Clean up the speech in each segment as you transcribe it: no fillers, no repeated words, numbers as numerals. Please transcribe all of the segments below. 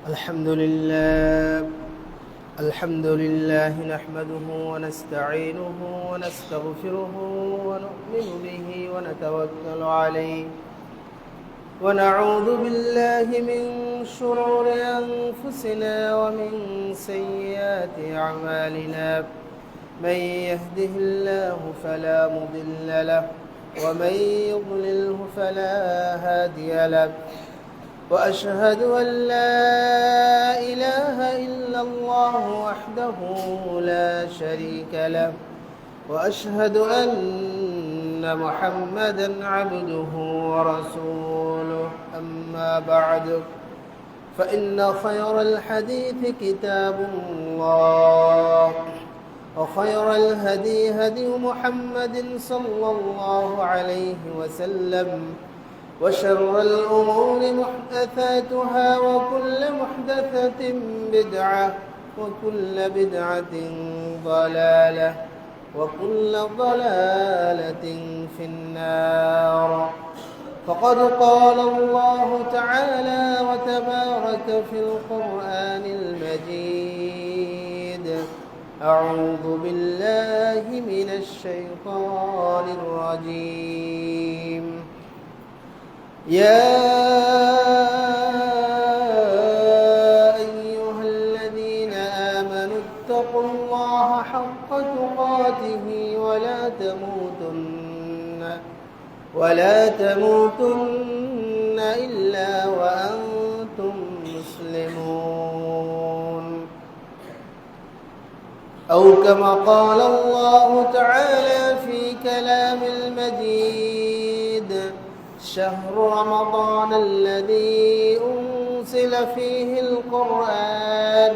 الحمد لله نحمده ونستعينه ونستغفره ونؤمن به ونتوكل عليه ونعوذ بالله من شرور أنفسنا ومن سيئات أعمالنا من يهده الله فلا مضل له ومن يضلله فلا هادي له وأشهد أن لا إله إلا الله وحده لا شريك له وأشهد أن محمدا عبده ورسوله أما بعد فإن خير الحديث كتاب الله وخير الهدي هدي محمد صلى الله عليه وسلم وشر الأمور محدثاتها وكل محدثة بدعة وكل بدعة ضلالة وكل ضلالة في النار فقد قال الله تعالى وتبارك في القرآن المجيد أعوذ بالله من الشيطان الرجيم يا أيها الذين آمنوا اتقوا الله حق تقاته ولا تموتن إلا وأنتم مسلمون أو كما قال الله تعالى في كلام المجيد شهر رمضان الذي أنزل فيه القرآن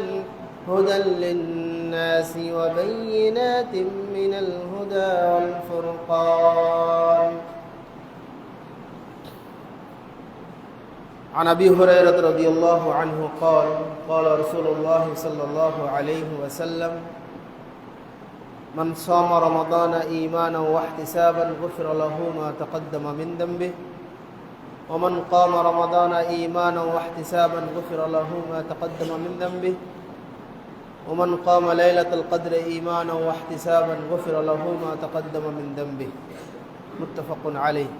هدى للناس وبينات من الهدى والفرقان عن أبي هريرة رضي الله عنه قال قال رسول الله صلى الله عليه وسلم من صام رمضان إيمانا واحتسابا غفر له ما تقدم من ذنبه ومن قام رمضان إيمانا واحتسابا غفر له ما تقدم من ذنبه ومن قام ليلة القدر إيمانا واحتسابا غفر له ما تقدم من ذنبه متفق عليه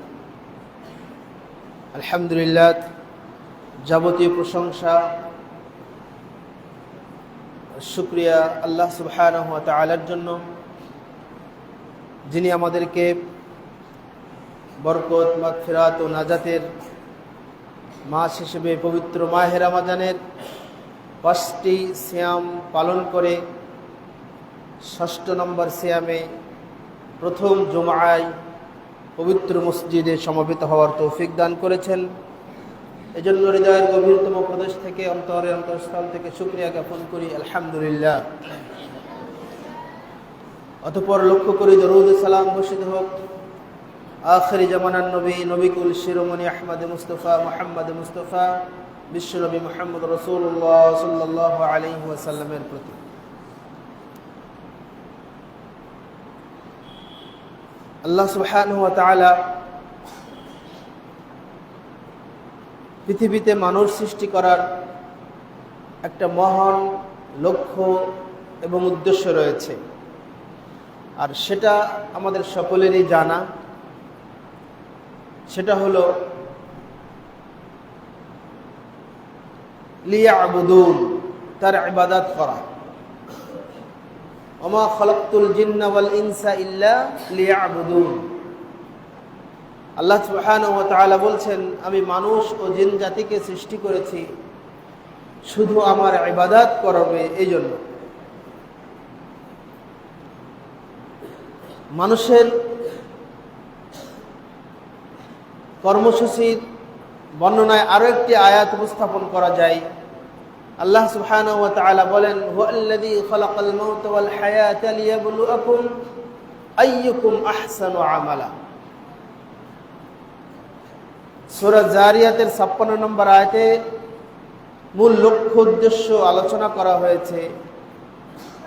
الحمد لله যাবতীয় প্রশংসা শুকরিয়া আল্লাহ সুবহানাহু ওয়া তাআলার জন্য যিনি আমাদেরকে বরকত মাগফিরাত ও নাজাতের মাস হিসেবে পবিত্র মাহে রমজানের 5টি সিয়াম পালন করে 6 নম্বর সিয়ামে প্রথম জুমআয় পবিত্র মসজিদে সমবেত হওয়ার তৌফিক দান করেছেন। এজন্য হৃদয়ের গভীরতম প্রদেশ থেকে অন্তরের অন্তঃস্থল থেকে শুকরিয়া জ্ঞাপন করি আলহামদুলিল্লাহ। অতঃপর লক্ষ্য করি দরুদ সালাম বর্ষিত হোক আখিরি জামানার নবীকুল শিরোমণি আহমদ মুস্তফা মুহাম্মদ মুস্তফা বিশ্বনবী মুহাম্মদ রাসূলুল্লাহ সাল্লাল্লাহু আলাইহি ওয়াসাল্লামের প্রতি। আল্লাহ সুবহানাহু ওয়া তাআলা পৃথিবীতে মানুষ সৃষ্টি করার একটা মহান লক্ষ্য এবং উদ্দেশ্য রয়েছে, আর সেটা আমাদের সকলেরই জানা। সেটা হলো লিয়াবুদুন, তার ইবাদত করা। ওমা খালাকতুল জিন্না ওয়াল ইনসা ইল্লা লিয়াবুদুন। আল্লাহ সুবহানাহু ওয়া তাআলা বলছেন, আমি মানুষ ও জিন জাতিকে সৃষ্টি করেছি শুধু আমার ইবাদত করবে এই জন্য। মানুষের কর্মসূচির বর্ণনায় আরো একটি আয়াত উপস্থাপন করা যায়। আল্লাহ সুবহানাহু ওয়া তাআলা বলেন, হুয়াল্লাযী খালাকাল মাউতা ওয়াল হায়াতা লিয়াবলুয়াকুম আইয়ুকুম আহসানু আমালা। সূরা জারিয়াতের 56 নম্বর আয়াতে মূল লক্ষ্য উদ্দেশ্য আলোচনা করা হয়েছে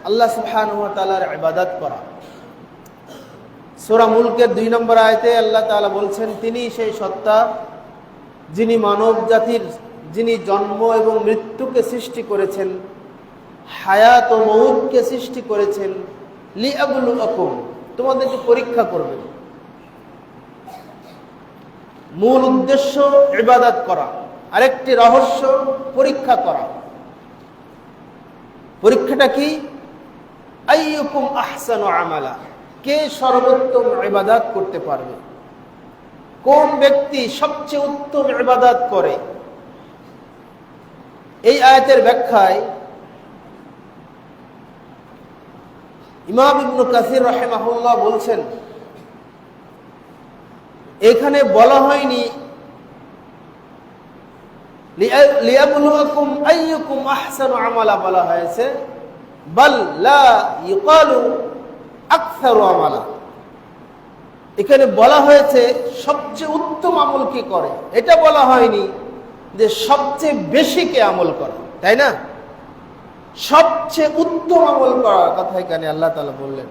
আল্লাহ সুবহানাহু ওয়া তাআলার ইবাদত করা। সূরা মুলকের 2 নম্বর আয়াতে আল্লাহ তাআলা বলছেন, তিনি সেই সত্তা যিনি মানব জাতির যিনি জন্ম এবং মৃত্যুকে সৃষ্টি করেছেন, হায়াত ও মউতকে সৃষ্টি করেছেন, লিয়াবলুয়াকুম, তোমাদেরকে পরীক্ষা করবেন। মূল উদ্দেশ্য ইবাদত করা, আরেকটি রহস্য পরীক্ষা করা। পরীক্ষাটা কি? আইয়ুকুম আহসানু আমালা, কে সর্বোত্তম ইবাদত করতে পারবে, কোন ব্যক্তি সবচেয়ে উত্তম ইবাদত করে। এই আয়াতের ব্যাখ্যায় ইমাম ইবনে কাসির রাহিমাহুল্লাহ বলছেন, এখানে বলা হয়নি লিয়াবলুয়াকুম আইয়ুকুম আহসানু আমালা বলা হয়েছে, বাল লা ইউকালু আকসারু আমালা। এখানে বলা হয়েছে সবচেয়ে উত্তম আমল কি করে, এটা বলা হয়নি যে সবচেয়ে বেশি কে আমল করে, তাই না? সবচেয়ে উত্তম আমল করার কথা এখানে আল্লাহ তাআলা বললেন।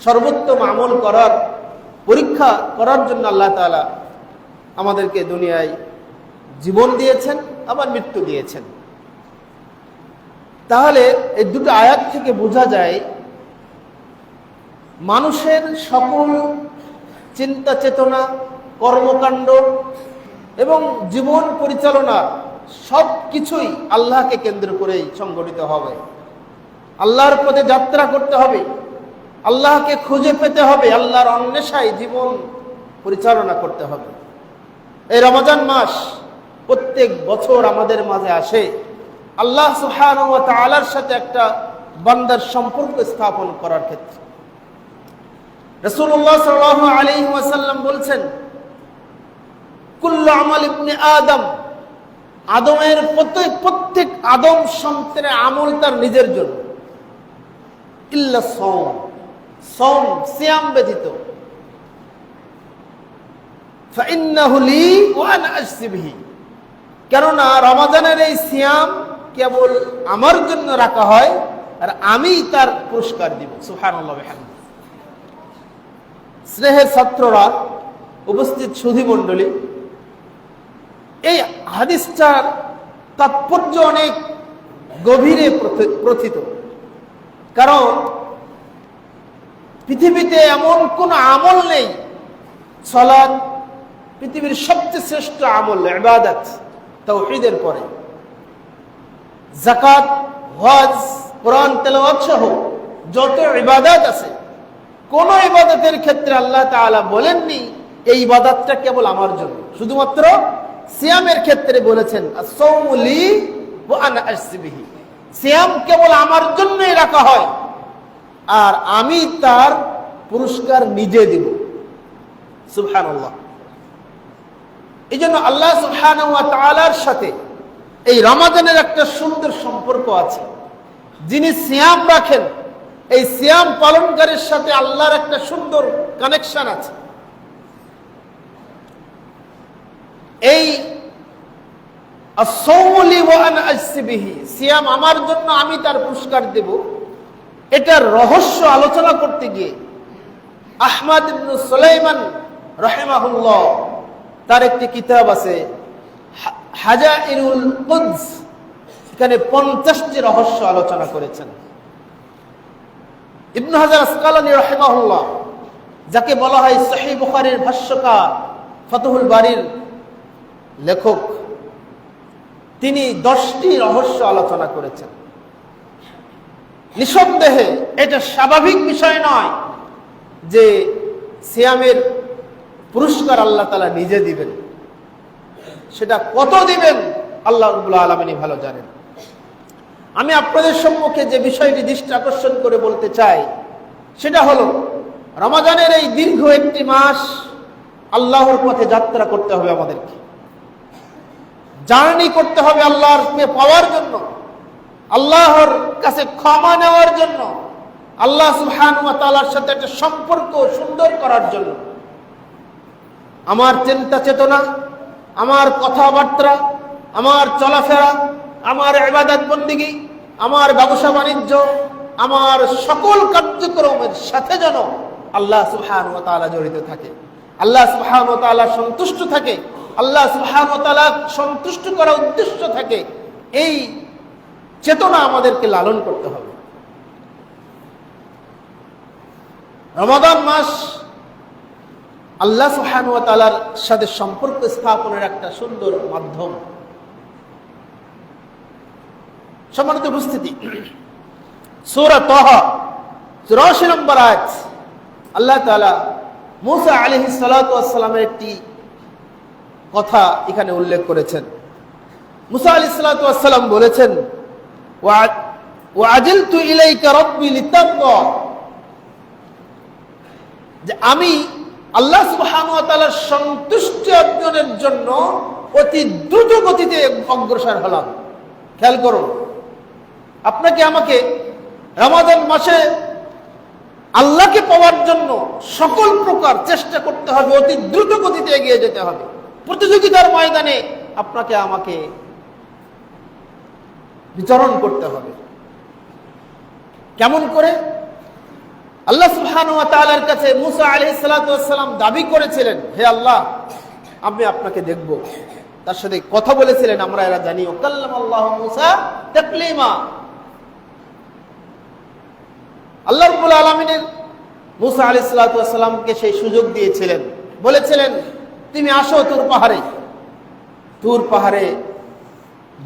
সর্বোত্তম আমল করার পরীক্ষা করার জন্য আল্লাহ তাআলা আমাদেরকে দুনিয়ায় জীবন দিয়েছেন, আবার মৃত্যু দিয়েছেন। তাহলে এই দুটো আয়াত থেকে বোঝা যায় মানুষের সকল চিন্তা চেতনা, কর্মকাণ্ড এবং জীবন পরিচালনা সব কিছুই আল্লাহকে কেন্দ্র করেই সংগঠিত হবে। আল্লাহর পথে যাত্রা করতে হবে, আল্লাহকে খুঁজে পেতে হবে, আল্লাহর অন্বেষায় জীবন পরিচালনা করতে হবে। এই রমজান মাস প্রত্যেক বছর আমাদের মাঝে আসে আল্লাহ সুবহানাহু ওয়া তাআলার সাথে একটা বান্দার সম্পর্ক স্থাপন করার ক্ষেত্রে। রাসূলুল্লাহ সাল্লাল্লাহু আলাইহি ওয়াসাল্লাম বলছেন, কুল্লু আমাল ইবনে আদম, আদমের প্রত্যেক আদম সন্তানের আমল তার নিজের জন্য, ইল্লা সাওম, সিয়াম ব্যতীত। ফাইন্নাহু লি ওয়া আনা আজজি বিহি, কেননা রমাদানের এই সিয়াম কেবল আমার জন্য রাখা হয় আর আমি তার পুরস্কার দিব। সুবহানাল্লাহ ওয়া বিহামদিহি। স্নেহের ছাত্ররা, উপস্থিত সুধী মণ্ডলী, এই হাদিসটার তাৎপর্য অনেক গভীরে প্রথিত। কারণ পৃথিবীতে এমন কোন আমল নেই, সালাত পৃথিবীর সবচেয়ে শ্রেষ্ঠ আমল, ইবাদত তাওহীদের পরে, যাকাত, হজ, কোরআন তেলাওয়াত সহ যত ইবাদত আছে, কোন ইবাদতের ক্ষেত্রে আল্লাহ তাআলা বলেননি এই ইবাদতটা কেবল আমার জন্য। শুধুমাত্র সিয়ামের ক্ষেত্রে বলেছেন, আস-সাওমু লি ওয়া আনা আজজি বিহি, সিয়াম কেবল আমার জন্যই রাখা হয় আর আমি তার পুরস্কার নিজে দেব। সুবহানাল্লাহ। এই জন্য আল্লাহ সুবহানাহু ওয়া তাআলার সাথে এই রমাদানের একটা সুন্দর সম্পর্ক আছে। যিনি সিয়াম রাখেন, এই সিয়াম পালনকারীর সাথে আল্লাহর একটা সুন্দর কানেকশন আছে। এই আস-সাওমু লি ওয়া আনা আজজি বিহি, সিয়াম আমার জন্য, আমি তার পুরস্কার দেব, এটার রহস্য আলোচনা করতে গিয়ে আহমদ ইবনে সুলাইমান রাহিমাহুল্লাহ তার একটি কিতাব আছে হাজাইরুল কুদস, এখানে 50টি রহস্য আলোচনা করেছেন। ইবনে হাজার আসকালানী রাহিমাহুল্লাহ, যাকে বলা হয় সহিহ বুখারীর ভাষ্যকার, ফাতহুল বারীর লেখক, তিনি 10টি রহস্য আলোচনা করেছেন। নিঃসন্দেহে এটা স্বাভাবিক বিষয় নয় যে সিয়ামের পুরস্কার আল্লাহ তাআলা নিজে দিবেন। সেটা কত দিবেন আল্লাহ রাব্বুল আলামিনই ভালো জানেন। আমি আপনাদের সম্মুখে যে বিষয়টি দৃষ্টি আকর্ষণ করে বলতে চাই সেটা হলো, রমাদানের এই দীর্ঘ একটি মাস আল্লাহর পথে যাত্রা করতে হবে, আমাদেরকে জার্নি করতে হবে আল্লাহরকে পাওয়ার জন্য, আল্লাহর কাছে ক্ষমা নেওয়ার জন্য, আল্লাহ সুবহানাহু ওয়া তাআলার সাথে একটা সম্পর্ক সুন্দর করার জন্য। আমার চিন্তা চেতনা, আমার কথাবার্তা, আমার চলাফেরা, আমার ইবাদত বন্দেগী, আমার ব্যবসা বাণিজ্য, আমার সকল কার্যক্রমের সাথে যেন আল্লাহ সুবহানাহু ওয়া তাআলা জড়িত থাকে। আল্লাহ সুবহানাহু ওয়া তাআলা সন্তুষ্ট থাকে, আল্লাহ সুবহানাহু ওয়া তাআলা সন্তুষ্ট করার উদ্দেশ্য থাকে, এই চেতনা আমাদেরকে লালন করতে হবে। রমাদান মাস আল্লাহ সুবহানাহু ওয়া তাআলার সাথে সম্পর্ক স্থাপনের একটা সুন্দর মাধ্যম। সম্মানিত উপস্থিতি, সূরা তাহা 84 নম্বর আয়াত আল্লাহ তাআলা মুসা আলাইহিস সালাতু ওয়াস সালামের একটি কথা এখানে উল্লেখ করেছেন। মুসা আলাইহিস সালাতু ওয়াস সালাম বলেছেন, ওয়া আজিলতু ইলাইকা রাব্বি লিতারদা, যে আমি আল্লাহ সুবহানাহু ওয়া তাআলার সন্তুষ্টি অর্জনের জন্য অতি দ্রুত গতিতে অগ্রসর হলাম। খেয়াল করুন, আপনাকে আমাকে রমাদান মাসে আল্লাহকে পাওয়ার জন্য সকল প্রকার চেষ্টা করতে হবে, অতি দ্রুত গতিতে এগিয়ে যেতে হবে। প্রতিযোগিতার ময়দানে আপনাকে আমাকে বিচরণ করতে হবে। কেমন করে? আল্লাহ সুবহানাহু ওয়া তাআলার কাছে মুসা আলাইহিস সালাতু ওয়াস সালাম দাবি করেছিলেন, হে আল্লাহ, আমি আপনাকে দেখব। তার সাথে কথা বলেছিলেন, আমরা এরা জানি, ওয়াকাল্লামাল্লাহু মুসা তাকলিমা। আল্লাহ রাব্বুল আলামিনের মুসা আলাইহিস সালাতু ওয়াস সালামকে সেই সুযোগ দিয়েছিলেন, বলেছিলেন, তুমি আসো তুর পাহাড়ে। তুর পাহাড়ে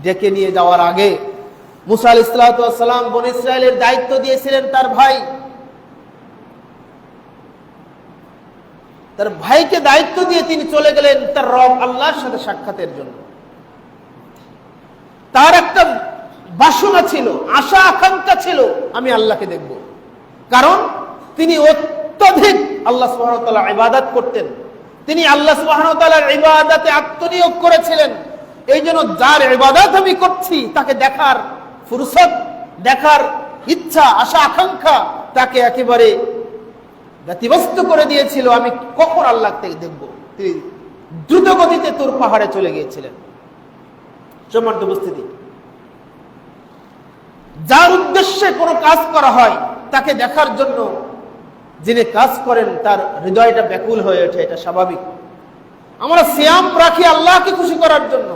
ডেকে নিয়ে যাওয়ার আগে মুসা আলাইহিস সালাতু ওয়াস সালাম বনী ইসরাইলের দায়িত্ব দিয়েছিলেন তার ভাইকে দায়িত্ব দিয়ে তিনি চলে গেলেন তার রব আল্লাহর সাথে সাক্ষাতের জন্য। তার একটা বাসনা ছিল, আশা আকাঙ্ক্ষা ছিল, আমি আল্লাহকে দেখব। কারণ তিনি অত্যধিক আল্লাহ সুবহানাহু ওয়া তাআলা ইবাদত করতেন, তিনি আল্লাহ সুবহানাহু ওয়া তাআলার ইবাদতে আত্মনিয়োগ করেছিলেন। এই জন্য যার ইবাদত আমি করছি তাকে দেখার ফুরসত, দেখার ইচ্ছা, আশা আকাঙ্ক্ষা তাকে একেবারে ব্যতিব্যস্ত করে দিয়েছিল, আমি কখন আল্লাহকে দেখব। তিনি দ্রুত গতিতে তুর পাহাড়ে চলে গিয়েছিলেন। সম্মানিত উপস্থিতি, যার উদ্দেশ্যে কোনো কাজ করা হয় তাকে দেখার জন্য যিনি কাজ করেন তার হৃদয়টা ব্যাকুল হয়ে ওঠে, এটা স্বাভাবিক। আমরা সিয়াম রাখি আল্লাহকে খুশি করার জন্য,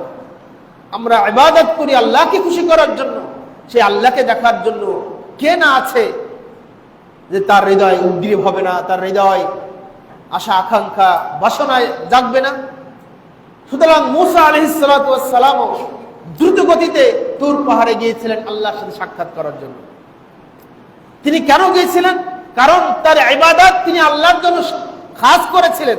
আমরা ইবাদত করি আল্লাহকে খুশি করার জন্য। সে আল্লাহকে দেখার জন্য কে না আছে যে তার হৃদয় উদ্গ্রীব হবে না, তার হৃদয় আশা আকাঙ্ক্ষা বাসনায় জাগবে না? সুতরাং মুসা আলাইহিস সালাতু ওয়াস সালাম দ্রুত গতিতে তুর পাহাড়ে গিয়েছিলেন আল্লাহর সাথে সাক্ষাৎ করার জন্য। তিনি কেন গিয়েছিলেন? কারণ তার ইবাদত তিনি আল্লাহর জন্য খাস করেছিলেন।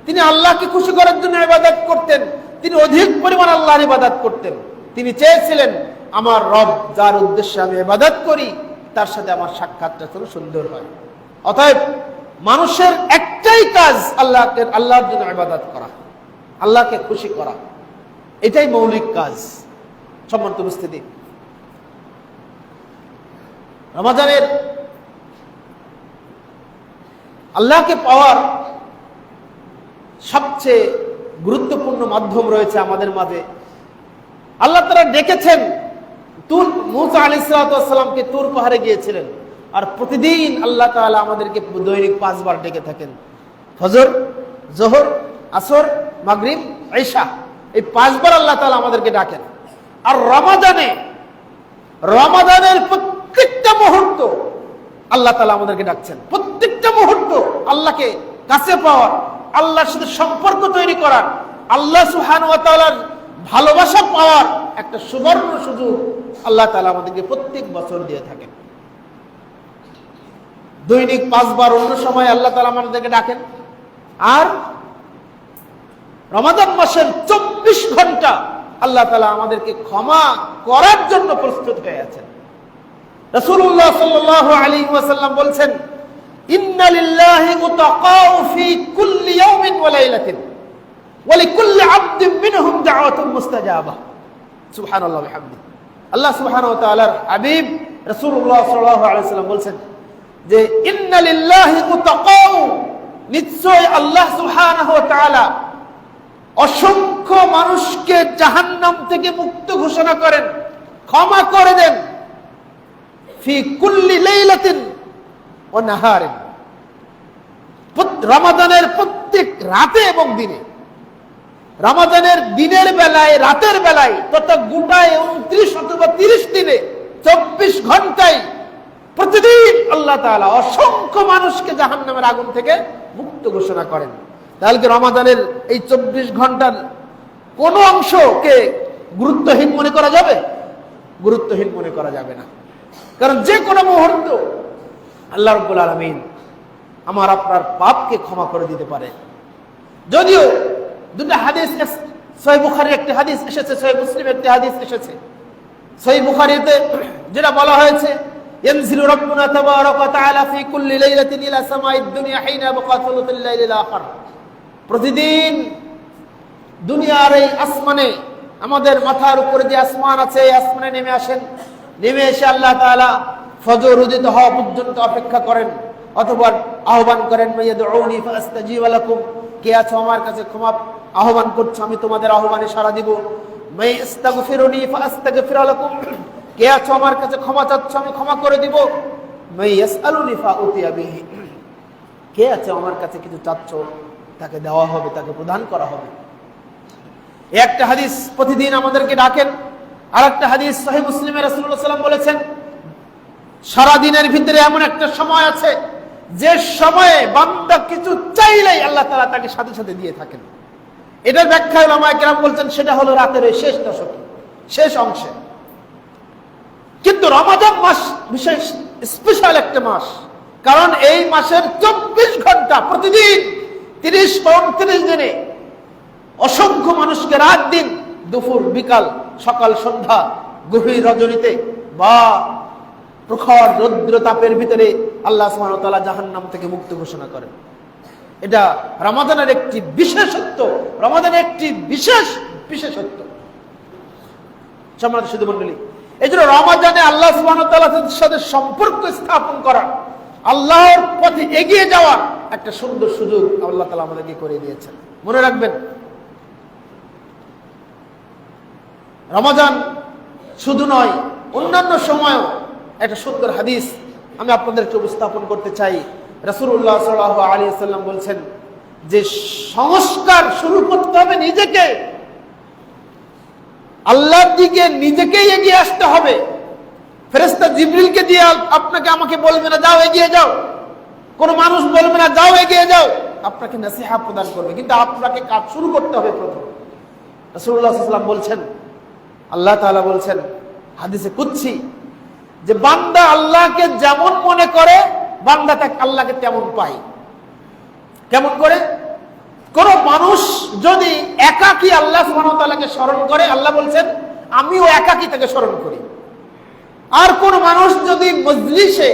তিনি আল্লাহকে খুশি করার জন্য ইবাদত করতেন, তিনি অধিক পরিমাণ আল্লাহর ইবাদত করতেন। তিনি চেয়েছিলেন, আমার রব যার উদ্দেশ্যে আমি ইবাদত করি তার সাথে আমার সাক্ষাৎটা যেন সুন্দর হয়। অতএব মানুষের একটাই কাজ আল্লাহর জন্য ইবাদত করা, আল্লাহকে খুশি করা, এটাই মৌলিক কাজ। সম্মানিত উপস্থিতি, রমাদানের আল্লাহকে পাওয়ার সবচেয়ে গুরুত্বপূর্ণ মাধ্যম রয়েছে আমাদের মাঝে। আল্লাহ তাআলা ডেকেছেন, মুসা আলাইহিস সালাতু ওয়াস সালামকে তুর পাহাড়ে গিয়েছিলেন। আর প্রতিদিন আল্লাহ তাআলা আমাদেরকে দৈনিক 5 বার ডেকে থাকেন। ফজর, যোহর, আসর, মাগরিব, ঈশা, এই 5 বার আল্লাহ তাআলা আমাদেরকে ডাকেন। আর রমাদানের প্রত্যেকটা মুহূর্ত আল্লাহ তাআলা আমাদেরকে ডাকছেন। প্রত্যেকটা মুহূর্ত আল্লাহকে কাছে পাওয়ার, আল্লাহর সাথে সম্পর্ক তৈরি করার, আল্লাহ সুবহানাহু ওয়া তাআলার ভালোবাসা পাওয়ার একটা সুবর্ণ সুযোগ আল্লাহ তাআলা আমাদেরকে প্রত্যেক বছর দিয়ে থাকেন। দৈনিক 5 বার অন্য সময় আল্লাহ তাআলা আমাদেরকে ডাকেন। আর রমাদান মাসের 24 ঘন্টা আল্লাহ তাআলা আমাদেরকে ক্ষমা করার জন্য প্রস্তুত হয়ে আছেন। রাসূলুল্লাহ সাল্লাল্লাহু আলাইহি ওয়াসাল্লাম বলছেন, ইন্না লিল্লাহি উতাকাউ ফি কুল্লি ইয়াউমিন ওয়া লাইলাতিন ওয়া লিকুল্লি আবদিন মিনহুম দাওয়াতুন মুস্তাজাবা। সুবহানাল্লাহ ওয়া বিহামদিহি। আল্লাহ সুবহানাহু ওয়া তাআলার হাবিব রাসূলুল্লাহ সাল্লাল্লাহু আলাইহি ওয়াসাল্লাম বলছেন যে ইন্না লিল্লাহি উতাকাউ, নিশ্চয় আল্লাহ সুবহানাহু ওয়া তাআলা অসংখ্য মানুষকে জাহান্নাম থেকে মুক্ত ঘোষণা করেন, ক্ষমা করে দেন। ফি কুল্লি লাইলাতিন ওয়া নাহারিন, রমাদানের প্রত্যেক রাতে এবং দিনে, রমাদানের দিনের বেলায়, রাতের বেলায়, তথা গোটায় 29 অথবা 30 দিনে 24 ঘন্টায় প্রতিদিন আল্লাহ তাআলা অসংখ্য মানুষকে জাহান্নামের আগুন থেকে মুক্ত ঘোষণা করেন। তাহলে কি রমাদানের এই 24 ঘন্টার কোন অংশকে গুরুত্বহীন মনে করা যাবে? গুরুত্বহীন মনে করা যাবে না। কারণ যে কোনো মুহূর্ত আল্লাহ রাব্বুল আলামিন আমার আপনার পাপকে ক্ষমা করে দিতে পারে। যদিও দুটো হাদিস, সহিহ বুখারীর একটি হাদিস এসেছে, সহিহ মুসলিমের একটি হাদিস এসেছে। সহিহ বুখারীতে যেটা বলা হয়েছে, ইয়ানজিলু রাব্বুনা তাবারাকা ওয়া তাআলা ফি কুল্লি লাইলাতিন ইলা সামাইদ দুনিয়া হিনা বাকা থুলুতুল লাইলিল আখির। প্রতিদিন দুনিয়ার এই আসমানে, আমাদের মাথার উপরে যে আসমান আছে, এই আসমানে নেমে আসেন। নেমে এসে আল্লাহ তাআলা ফজর উদিত হওয়া পর্যন্ত অপেক্ষা করেন, অথবা আহ্বান করেন, মাইয়াদউনি ফাআস্তাজিব লাকুম, কে আছো আমার কাছে ক্ষমা আহ্বান করছো, আমি তোমাদের আহ্বানে সাড়া দিব। মাইয়াস্তাগফিরুনি ফাআস্তাগফির লাকুম, কে আছো আমার কাছে ক্ষমা চাচ্ছ, আমি ক্ষমা করে দিব। মাইয়াসআলুনি ফাউতিয়া বিহি, কে আছে আমার কাছে কিছু চাচ্ছ, তাকে দেওয়া হবে, তাকে প্রদান করা হবে। একটা হাদিস প্রতিদিন আমাদেরকে ডাকেন। আর একটা হাদিস সহিহ মুসলিমে রাসূলুল্লাহ সাল্লাল্লাহু আলাইহি ওয়াসাল্লাম বলেছেন, সারা দিনের ভিতরে এমন একটা সময় আছে যে সময়ে বান্দা কিছু চাইলেই আল্লাহ তাআলা তাকে সাথে সাথে দিয়ে থাকেন। এটার ব্যাখ্যা উলামায়ে কেরাম বলছেন সেটা হলো রাতের এই শেষ দশকে, শেষ অংশে। কিন্তু রমাদান মাস বিশেষ স্পেশাল একটা মাস, কারণ এই মাসের 24 ঘন্টা প্রতিদিন 30-29 দিনে অসংখ্য মানুষকে রাত দিন, দুপুর বিকাল, সকাল সন্ধ্যা, গভীর রজনীতে বা প্রখর রৌদ্র তাপের ভিতরে আল্লাহ সুবহানাহু ওয়া তাআলা জাহান্নাম থেকে মুক্ত ঘোষণা করেন। এটা রমাদানের একটি বিশেষত্ব, রমাদানের একটি বিশেষত্ব। সম্মানিত সুধী মণ্ডলী, এই জন্য রমাদানে আল্লাহ সুবহানাহু ওয়া তাআলার সাথে সম্পর্ক স্থাপন করা, আল্লাহর পথে এগিয়ে যাওয়ার একটা সুন্দর সুযোগ আল্লাহ তাআলা আমাদেরকে করে দিয়েছেন। মনে রাখবেন, রমাদান শুধু নয়, অন্যান্য সময়ও একটা সুন্দর হাদিস আমি আপনাদেরকে উপস্থাপন করতে চাই। রাসূলুল্লাহ সাল্লাল্লাহু আলাইহি ওয়াসাল্লাম বলছেন যে সংস্কার শুরু করতে হবে নিজেকে, আল্লাহর দিকে নিজেকেই এগিয়ে আসতে হবে। ফেরেশতা জিবরিলকে দিয়ে আপনাকে আমাকে বলবে না যাও এগিয়ে যাও, কোন মানুষ বলবে না যাও এগিয়ে যাও, আপনাকে নসিহত প্রদান করবে, কিন্তু আপনাকে কাজ শুরু করতে হবে প্রথম। রাসূলুল্লাহ সাল্লাল্লাহু আলাইহি ওয়াসাল্লাম বলছেন, আল্লাহ তাআলা বলছেন হাদিসে কুদসি, যে বান্দা আল্লাহকে যেমন মনে করে বান্দা তাকে আল্লাহকে তেমন পায়। কেমন করে? কোন মানুষ যদি একাকী আল্লাহ সুবহানাহু ওয়া তাআলাকে স্মরণ করে, আল্লাহ বলছেন আমিও একাকী তাকে স্মরণ করি। আর কোন মানুষ যদি মজলিসে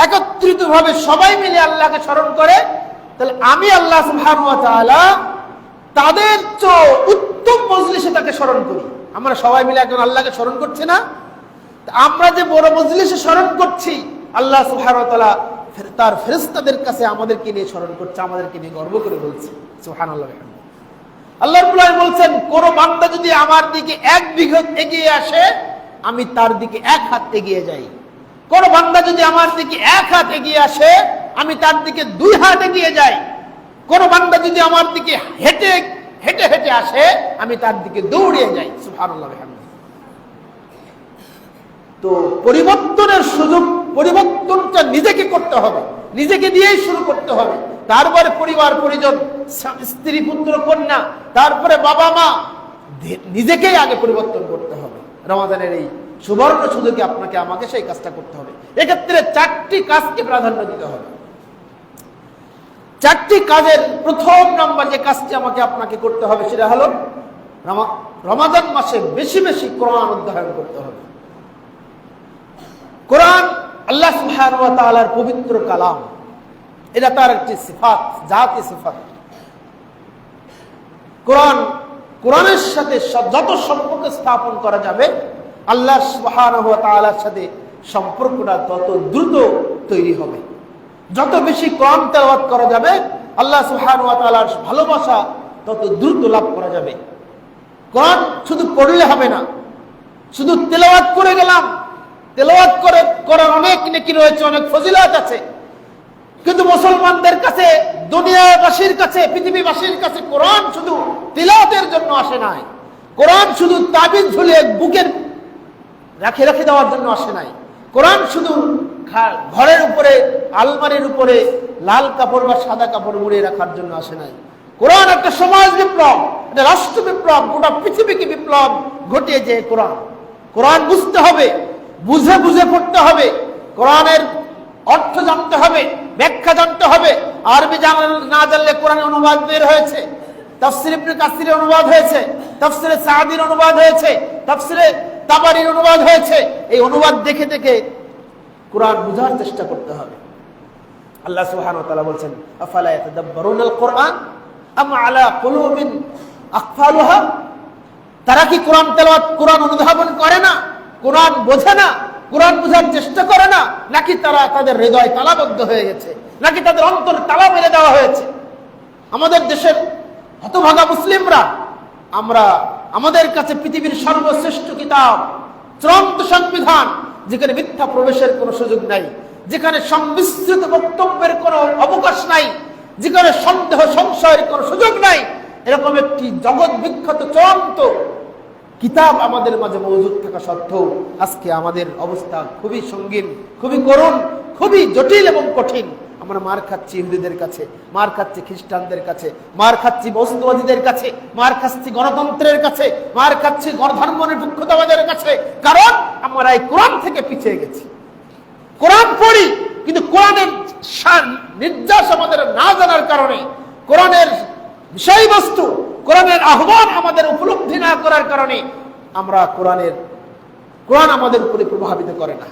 একত্রিতভাবে সবাই মিলে আল্লাহকে স্মরণ করে, তাহলে আমি আল্লাহ সুবহানাহু ওয়া তাআলা তাদের চেয়ে উত্তম মজলিসে তাকে স্মরণ করি। আমরা সবাই মিলে একজন আল্লাহকে স্মরণ করছি না? আমরা যে বড় মজলিসে স্মরণ করছি, আল্লাহ সুবহানাহু ওয়া তাআলা তার ফেরেশতাদের কাছে আমাদেরকে নিয়ে স্মরণ করছে, আমাদেরকে নিয়ে গর্ব করে বলছে সুবহানাল্লাহ। আল্লাহ রাব্বুল আলামিন বলছেন, কোন বান্দা যদি আমার দিকে 1 বিঘত এগিয়ে আসে, আমি তার দিকে 1 হাত এগিয়ে যাই। কোন বান্দা যদি আমার দিকে 1 হাত এগিয়ে আসে, আমি তার দিকে 2 হাত এগিয়ে যাই। কোন বান্দা যদি আমার দিকে হেঁটে হেঁটে হেঁটে আসে, আমি তার দিকে দৌড়িয়ে যাই। সুবহানাল্লাহ। তো পরিবর্তনের সুযোগ, পরিবর্তনটা নিজেকে করতে হবে, নিজেকে দিয়েই শুরু করতে হবে। তারপরে পরিবার পরিজন, স্ত্রী পুত্র কন্যা, তারপরে বাবা মা, নিজেকেই আগে পরিবর্তন করতে হবে। রমাদানের এই সুবর্ণ সুযোগে আপনাকে আমাকে সেই কাজটা করতে হবে। এক্ষেত্রে 4টি কাজকে প্রাধান্য দিতে হবে। 4টি কাজের প্রথম নাম্বার যে কাজটি আমাকে আপনাকে করতে হবে, সেটা হলো রমাদান মাসে বেশি বেশি কোরআন অধ্যয়ন করতে হবে। কোরআন আল্লাহ সুবহানাহু ওয়া তাআলার পবিত্র কালাম, এটা তার একটি সিফাত, জাতি সিফাত। কোরআনের সাথে যত সম্পর্ক স্থাপন করা যাবে, আল্লাহ সুবহানাহু ওয়া তাআলার সাথে সম্পর্কটা তত দ্রুত তৈরি হবে। যত বেশি কোরআন তেলাওয়াত করা যাবে, আল্লাহ সুবহানাহু ওয়া তাআলার ভালোবাসা তত দ্রুত লাভ করা যাবে। কোরআন শুধু পড়লে হবে না, শুধু তেলাওয়াত করে গেলাম, তেলাওয়াত করার অনেক নেকি রয়েছে, অনেক ফজিলত আছে, কিন্তু মুসলমানদের কাছে, দুনিয়াবাসীর কাছে, পৃথিবীবাসীর কাছে কোরআন শুধু তিলাওয়াতের জন্য আসে নাই, কোরআন শুধু তাবিজ ঝুলিয়ে বুকের রাখে রাখে দেওয়ার জন্য আসে নাই, কোরআন শুধু ঘরের উপরে, আলমারির উপরে লাল কাপড় বা সাদা কাপড় মুড়িয়ে রাখার জন্য আসে নাই। কোরআন একটা সমাজ বিপ্লব, একটা রাষ্ট্র বিপ্লব, গোটা পৃথিবীকে বিপ্লব ঘটিয়েছে কোরআন। কোরআন বুঝতে হবে, বুঝে বুঝে পড়তে হবে, কোরআনের অর্থ জানতে হবে, ব্যাখ্যা জানতে হবে। আরবি না জানলে কোরআনের অনুবাদ বের হয়েছে, তাফসীর ইবনে কাসিরের অনুবাদ হয়েছে, তাফসীরে সাদির অনুবাদ হয়েছে, তাফসীরে তাবারির অনুবাদ হয়েছে। এই অনুবাদ দেখে দেখে কোরআন বুঝার চেষ্টা করতে হবে। আল্লাহ সুবহানাহু ওয়া তাআলা বলেন, আফালা ইয়াতাদাব্বারুনাল কোরআন আম আলা কুলুবিন আকফালুহা। তারা কি কোরআন তেলাওয়াত, কোরআন অনুধাবন করে না, কোরআন বোঝে না, কোরআন বোঝার চেষ্টা করে না, নাকি তারা তাদের হৃদয় তালাবদ্ধ হয়ে গেছে, নাকি তাদের অন্তর তালা মেরে দেওয়া হয়েছে? আমাদের দেশের হতভাগা মুসলিমরা, আমরা আমাদের কাছে পৃথিবীর সর্বশ্রেষ্ঠ কিতাব, চূড়ান্ত সংবিধান, যেখানে মিথ্যা প্রবেশের কোনো সুযোগ নাই, যেখানে সংমিশ্রিত বক্তব্যের কোনো অবকাশ নাই, যেখানে সন্দেহ সংশয়ের কোনো সুযোগ নাই, এরকম একটি জগৎ বিখ্যাত চূড়ান্ত কিতাব আমাদের মাঝে মজুদ থাকা সত্ত্বেও আজকে আমাদের অবস্থা খুবই সঙ্গীন, খুবই করুণ, খুবই জটিল এবং কঠিন। আমরা মার খাচ্ছি ইহুদিদের কাছে, মার খাচ্ছি খ্রিস্টানদের কাছে, মার খাচ্ছি বস্তুবাদীদের কাছে, মার খাচ্ছি গণতন্ত্রের কাছে, মার খাচ্ছি গণধর্মনিরপেক্ষতাবাদের কাছে, কারণ আমরা এই কোরআন থেকে পিছিয়ে গেছি। কোরআন পড়ি কিন্তু কোরআনের নির্যাস আমাদের না জানার কারণে, কোরআনের বিষয়বস্তু, কোরআনের আহ্বান আমাদের উপলব্ধি না করার কারণে আমরা কোরআন আমাদের উপরে প্রভাবিত করে না,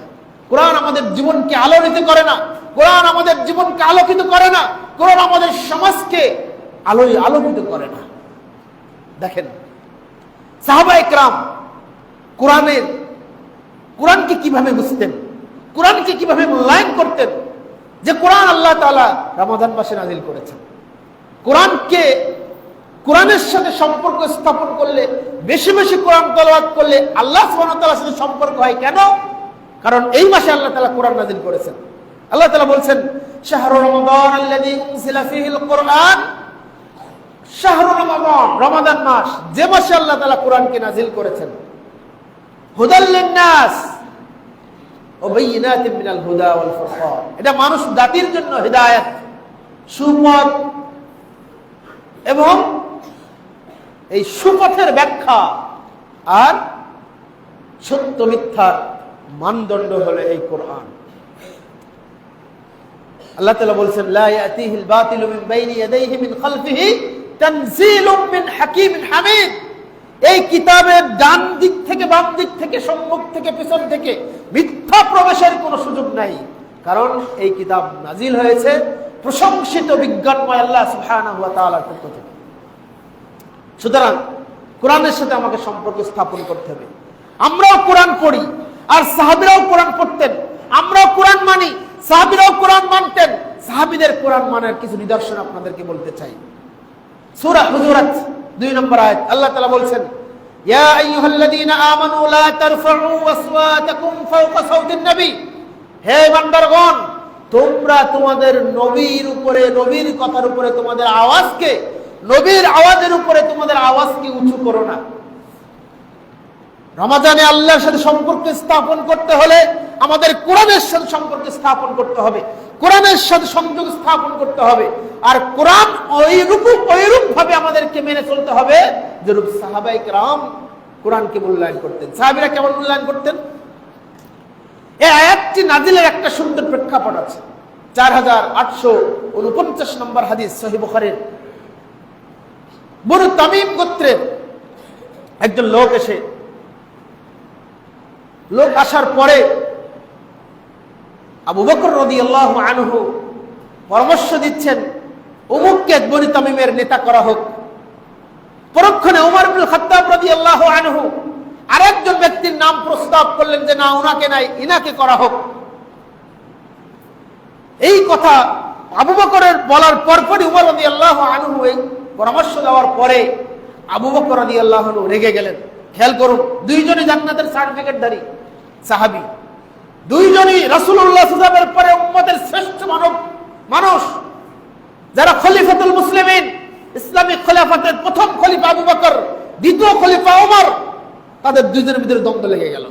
কোরআন আমাদের জীবনকে আলোকিত করে না, কোরআন আমাদের জীবনকে আলোকিত করে না, কোরআন আমাদের সমাজকে আলোকিত করে না। দেখেন সাহাবায়ে কেরাম কোরআনকে কিভাবে বুঝতেন, কোরআনকে কিভাবে মূল্যায়ন করতেন, যে কোরআন আল্লাহ তাআলা রমাদান মাসে নাযিল করেছেন। কোরআনের সাথে সম্পর্ক স্থাপন করলে, বেশি বেশি কোরআন তেলাওয়াত করলে আল্লাহ সুবহানাহু ওয়া তাআলার সাথে সম্পর্ক হয়। কেন? কারণ এই মাসে আল্লাহ তাআলা কোরআন নাযিল করেছেন। আল্লাহ তাআলা বলছেন, শাহরু রমাদান আল্লাযী উনজিলা ফীহিল কোরআন, শাহরু রমাদান, রমাদান মাস, যে মাসে আল্লাহ তাআলা কোরআনকে নাযিল করেছেন, হুদাল লিন-নাস ওয়া বাইয়িনাতিন মিনাল হুদা ওয়াল ফুরকান, এটা মানুষ জাতির জন্য হিদায়াত, সুপথ এবং এই সুপথের ব্যাখ্যা আর সত্য মিথ্যার মানদণ্ড হলো এই কোরআন। আল্লাহ তাআলা বলেন, লা ইয়াতিহিল বাতিলু মিন বাইনি ইয়াদাইহি মিন খালফিহি তানজিলুম মিন হাকীমিন হামিদ। এই কিতাবের ডান দিক থেকে, বাম দিক থেকে, সম্মুখ থেকে, পিছন থেকে মিথ্যা প্রবেশের কোনো সুযোগ নাই, কারণ এই কিতাব নাজিল হয়েছে প্রশংসিত বিজ্ঞানময় আল্লাহ সুবহানাহু ওয়া তাআলার পক্ষ থেকে। সুতরাং কোরআনের সাথে আমাকে সম্পর্ক স্থাপন করতে হবে। আমরাও কোরআন পড়ি, আর সাহাবীরাও কোরআন পড়তেন, আমরাও কোরআন মানি, সাহাবীরাও কোরআন মানতেন। সাহাবীদের কোরআন মানার কিছু নিদর্শন আপনাদেরকে বলতে চাই। সূরা হুজুরাত 2 নম্বর আয়াত আল্লাহ তাআলা বলছেন, ইয়া আইয়ুহাল্লাযীনা আমানু লা তারফাউ আসওয়াতাকুম ফাওকা সাওতিন নবী। হে বান্দারগণ, তোমরা তোমাদের নবীর উপরে, নবীর কথার উপরে তোমাদের আওয়াজকে, নবীর আওয়াজের উপরে তোমাদের আওয়াজকে উঁচু করো না। রমাদানে আল্লাহর সাথে সম্পর্ক স্থাপন করতে হলে আমাদের কোরআনের সাথে সম্পর্ক স্থাপন করতে হবে, কোরআনের সাথে সংযোগ স্থাপন করতে হবে। আর কোরআন ওইরূপ ভাবে আমাদেরকে মেনে চলতে হবে যেরূপ সাহাবায়ে কেরাম কোরআনকে মূল্যায়ন করতেন। সাহাবীরা কেমন মূল্যায়ন করতেন? এই আয়াতটি নাজিলের একটা সুন্দর প্রেক্ষাপট আছে। 4849 নম্বর হাদিস, সহিহ বুখারীর। বনু তামিম গোত্রের একজন লোক আসার পরে আবু বকর রাদিয়াল্লাহু আনহু পরামর্শ দিচ্ছেন, অমুককে বনু তামিমের নেতা করা হোক। পরক্ষণে ওমর ইবনে খাত্তাব রাদিয়াল্লাহু আনহু আরেকজন ব্যক্তির নাম প্রস্তাব করলেন যে না, ওনাকে নাই, ইনাকে করা হোক। এই কথা আবু বকরের বলার পরপরই ওমর রাদিয়াল্লাহু আনহু এই পরামর্শ দেওয়ার পরে আবু বকর রাদিয়াল্লাহু আনহু রেগে গেলেন। খেয়াল করুন, দুইজনই জান্নাতের সার্টিফিকেটধারী সাহাবী, দুইজনই রাসূলুল্লাহ সাল্লাল্লাহু আলাইহি ওয়াসাল্লামের পরে উম্মতের শ্রেষ্ঠ মানব, মানুষ যারা খলিফাতুল মুসলিমিন, ইসলামিক খলিফাতের প্রথম খলিফা আবু বকর, দ্বিতীয় খলিফা ওমর, তাদের দুজনের ভিতরে দ্বন্দ্ব লেগে গেল।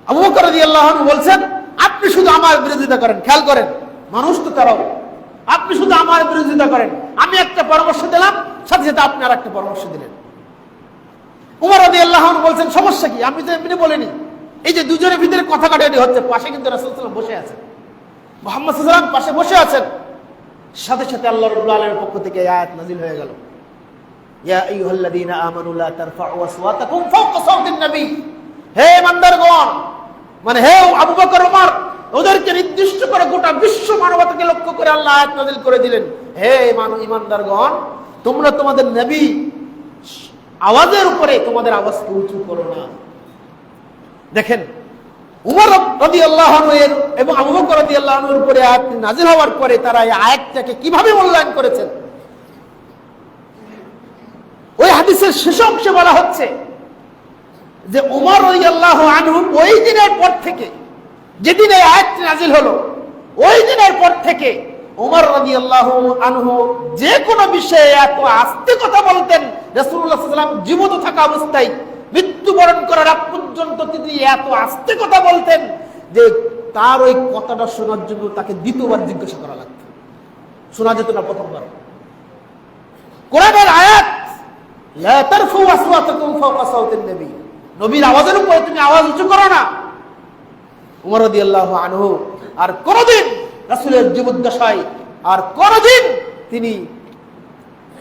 আবু বকর রাদিয়াল্লাহু আনহু বলছেন, আপনি শুধু আমার বিরোধিতা করেন। খেয়াল করেন, মানুষ তো তারাও, আপনি শুধু আমার বিরোধিতা করেন, আমি একটা পরামর্শ দিলাম, সাথে সাথে আপনি আর একটা পরামর্শ দিলেন। উমর রাদিয়াল্লাহু আনহু বলছেন, সমস্যা কি? আমি তো এমনি বলিনি। এই যে দুজনের ভিতরে কথা কাটাকাটি হচ্ছে, পাশে কিন্তু রাসূল সাল্লাল্লাহু আলাইহি ওয়াসাল্লাম বসে আছেন, মুহাম্মদ সাল্লাল্লাহু আলাইহি ওয়াসাল্লাম পাশে বসে আছেন। সাথে সাথে আল্লাহ রাব্বুল আলামিনের পক্ষ থেকে এই আয়াত নাযিল হয়ে গেল, ইয়া আইয়ুহাল্লাযীনা আমানু লা তারফা'উ আসওয়াতাকুম ফাওকা সাওতিন নবী। হে ইমানদারগণ, মানে হে আবু বকর, ওমর, ওদেরকে নির্দিষ্ট করে গোটা বিশ্ব মানবতাকে লক্ষ্য করে আল্লাহ আয়াত নাযিল করে দিলেন, হে ইমানদারগণ, তোমরা তোমাদের নবী আওয়াজের উপরে তোমাদের আওয়াজকে উঁচু করো না। দেখেন, উমর রাদিয়াল্লাহু আনহু এবং আবু বকর রাদিয়াল্লাহু আনহুর উপরে আয়াত নাযিল হওয়ার পরে তারা এই আয়াতটাকে কিভাবে মূল্যায়ন করেছেন। ওই হাদিসের শেষ অংশে বলা হচ্ছে যে উমর রাদিয়াল্লাহু আনহু ওই দিনের পর থেকে, যেদিন এই আয়াতটি নাযিল হলো, ওই দিনের পর থেকে উমর রাদিয়াল্লাহু আনহু যে কোনো বিষয়ে এত আস্তে কথা বলতেন, রাসূলুল্লাহ সাল্লাল্লাহু আলাইহি ওয়াসাল্লাম জীবিত থাকা অবস্থায়, মৃত্যুবরণ করার আগ পর্যন্ত তিনি এত আস্তে কথা বলতেন যে তার ওই কথাটা শোনার জন্য তাকে দ্বিতীয়বার জিজ্ঞাসা করা লাগত, শোনা যেত না প্রথমবার। কোরআনের আয়াত, লা তারফাউ আসওয়াতাকুম ফাওকা সাওতিন নবী, নবীর আওয়াজের উপরে তুমি আওয়াজ উঁচু করো না। উমর রাদিয়াল্লাহু আনহু আর কোনদিন রাসূলের জীবদ্দশায় আর কোনদিন তিনি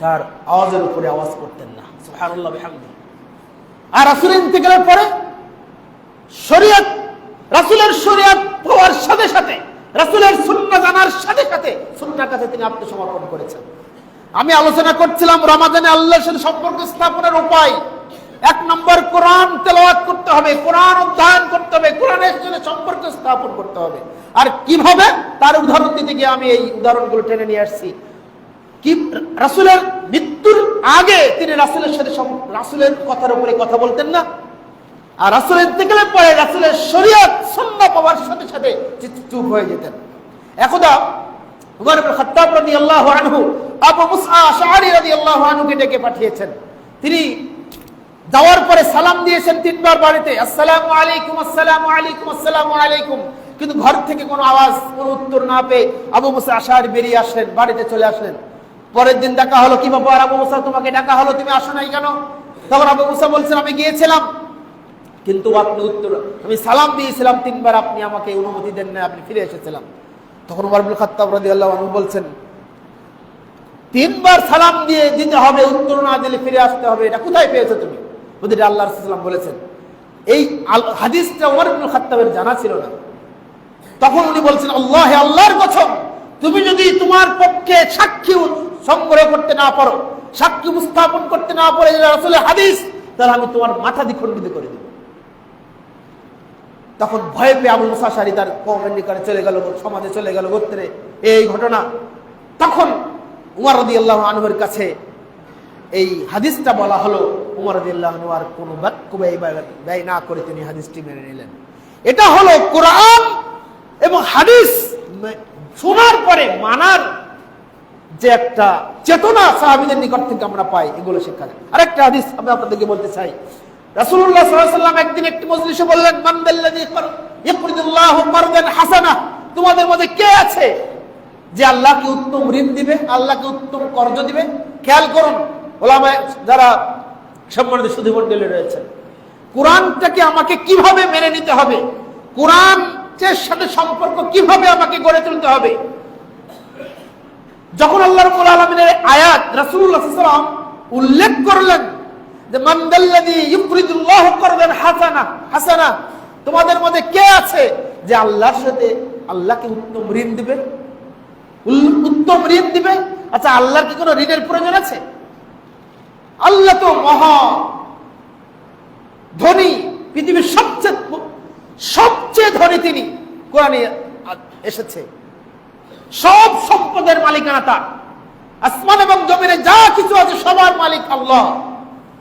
তার আওয়াজের উপরে আওয়াজ করতেন না। সুবহানাল্লাহ বিহামদিহি। আর রাসূলের ইন্তেকালের পরে শরীয়ত, রাসূলের শরীয়ত পাওয়ার সাথে সাথে, রাসূলের সুন্নাহ জানার সাথে সাথে সুন্নাহর কাছে তিনি আত্মসমর্পণ করেছেন। আমি আলোচনা করছিলাম রমাদানে আল্লাহর সাথে সম্পর্ক স্থাপনের উপায়। 1 নম্বর, কোরআন তেলাওয়াত করতে হবে, কোরআন অধ্যয়ন করতে হবে, কোরআনের সাথে সম্পর্ক স্থাপন করতে হবে। আর কিভাবে, তার উদাহরণ দিতে গিয়ে আমি এই উদাহরণগুলো টেনে নিয়ে আসছি। কি রাসূলের মৃত্যুর আগে তিনি রাসূলের সাথে রাসূলের কথার উপরে কথা বলতেন না, আর রাসূলের ইন্তেকালের পরে রাসূলের শরীয়ত সুন্নাহ পাওয়ার সাথে সাথে চুপ হয়ে যেতেন। একদা উমর ইবনে খাত্তাব রাদিয়াল্লাহু আনহু আবু মুসা আশআরী রাদিয়াল্লাহু আনহুকে ডেকে পাঠিয়েছেন। তিনি যাওয়ার পরে সালাম দিয়েছেন 3 বার বাড়িতে, আসসালামু আলাইকুম, আসসালামু আলাইকুম, আসসালামু আলাইকুম। কিন্তু ঘর থেকে কোনো আওয়াজ, কোনো উত্তর না পেয়ে আবু মুসা আশআরী বেরিয়ে আসলেন, বাড়িতে চলে আসলেন। পরের দিন ডাকা হলো, কি ব্যাপার আবু মুসা, তোমাকে ডাকা হলো, তুমি আসো নাই কেন? তখন আবু মুসা বলছেন, আমি গিয়েছিলাম, কিন্তু আপনি উত্তর, আমি সালাম দিয়েছিলাম 3 বার, আপনি আমাকে অনুমতি দেন না, আপনি ফিরে এসেছিলাম। তখন উমর ইবনে খাত্তাব রাদিয়াল্লাহু আনহু বলছেন, 3 বার সালাম দিয়ে দিতে হবে, উত্তর না দিলে ফিরে আসতে হবে, এটা কোথায় পেয়েছো তুমি? বলতে আল্লাহ রাসূল সাল্লাল্লাহু আলাইহি ওয়াসাল্লাম বলেছেন। এই হাদিসটা উমর ইবনে খাত্তাবের জানা ছিল না। তখন উনি বলছেন, আল্লাহর কসম, তুমি যদি তোমার পক্ষে সাক্ষী সংগ্রহ করতে না পারো, সাক্ষী উপস্থাপন করতে না পারো রাসূলের হাদিস, তাহলে আমি তোমার মাথা দ্বিখণ্ডিত করে দেব। তখন ভয় পেয়ে আবু মুসা আশআরী তার কওমের নিকটে চলে গেল, সমাজে চলে গেল, গোত্রে এই ঘটনা। তখন উমর রাদিয়াল্লাহু আনহুর কাছে এই হাদিসটা বলা হলো। উমর রাদিয়াল্লাহু আনহু আর কোনো বাক্য ব্যয় না করে তিনি হাদিসটি মেনে নিলেন। এটা হলো কোরআন এবং হাদিস শোনার পরে মানার যে একটা চেতনা সাহাবীদের নিকট থেকে আমরা পাই, এগুলো শিক্ষা দেয়। আরেকটা হাদিস আমি আপনাদেরকে বলতে চাই। রাসূলুল্লাহ সাল্লাল্লাহু আলাইহি ওয়াসাল্লাম একদিন একটি মজলিসে বললেন, মান দাল্লাযী ইয়াকরিদুল্লাহু কারদান হাসানা, তোমাদের মধ্যে কে আছে যে আল্লাহকে উত্তম ঋণ দিবে, আল্লাহকে উত্তম কর্জ দিবে? খেয়াল করুন, ওলামা যারা সম্মানিত সুধীমণ্ডলী রয়েছেন, কোরআনটাকে আমাকে কিভাবে মেনে নিতে হবে, কোরআনের সাথে সম্পর্ক কিভাবে আমাকে গড়ে তুলতে হবে। যখন আল্লাহ রাব্বুল আলামিনের আয়াত রাসূলুল্লাহ সাল্লাল্লাহু আলাইহি ওয়াসাল্লাম উল্লেখ করলেন যে মান দাল্লাযী ইউকরিদুল্লাহু কারদান হাসানা, তোমাদের মধ্যে কে আছে যে আল্লাহর সাথে আল্লাহকে উত্তম ঋণ দিবে, উত্তম ঋণ দিবে? আচ্ছা, আল্লাহর কি কোনো ঋণের প্রয়োজন আছে? আল্লাহ তো মহা ধনী, পৃথিবীর সবচেয়ে ধনী তিনি। কোরআনে এসেছে সব সম্পদের মালিকানা তার, আসমান এবং জমিনে যা কিছু আছে সবার মালিক আল্লাহ,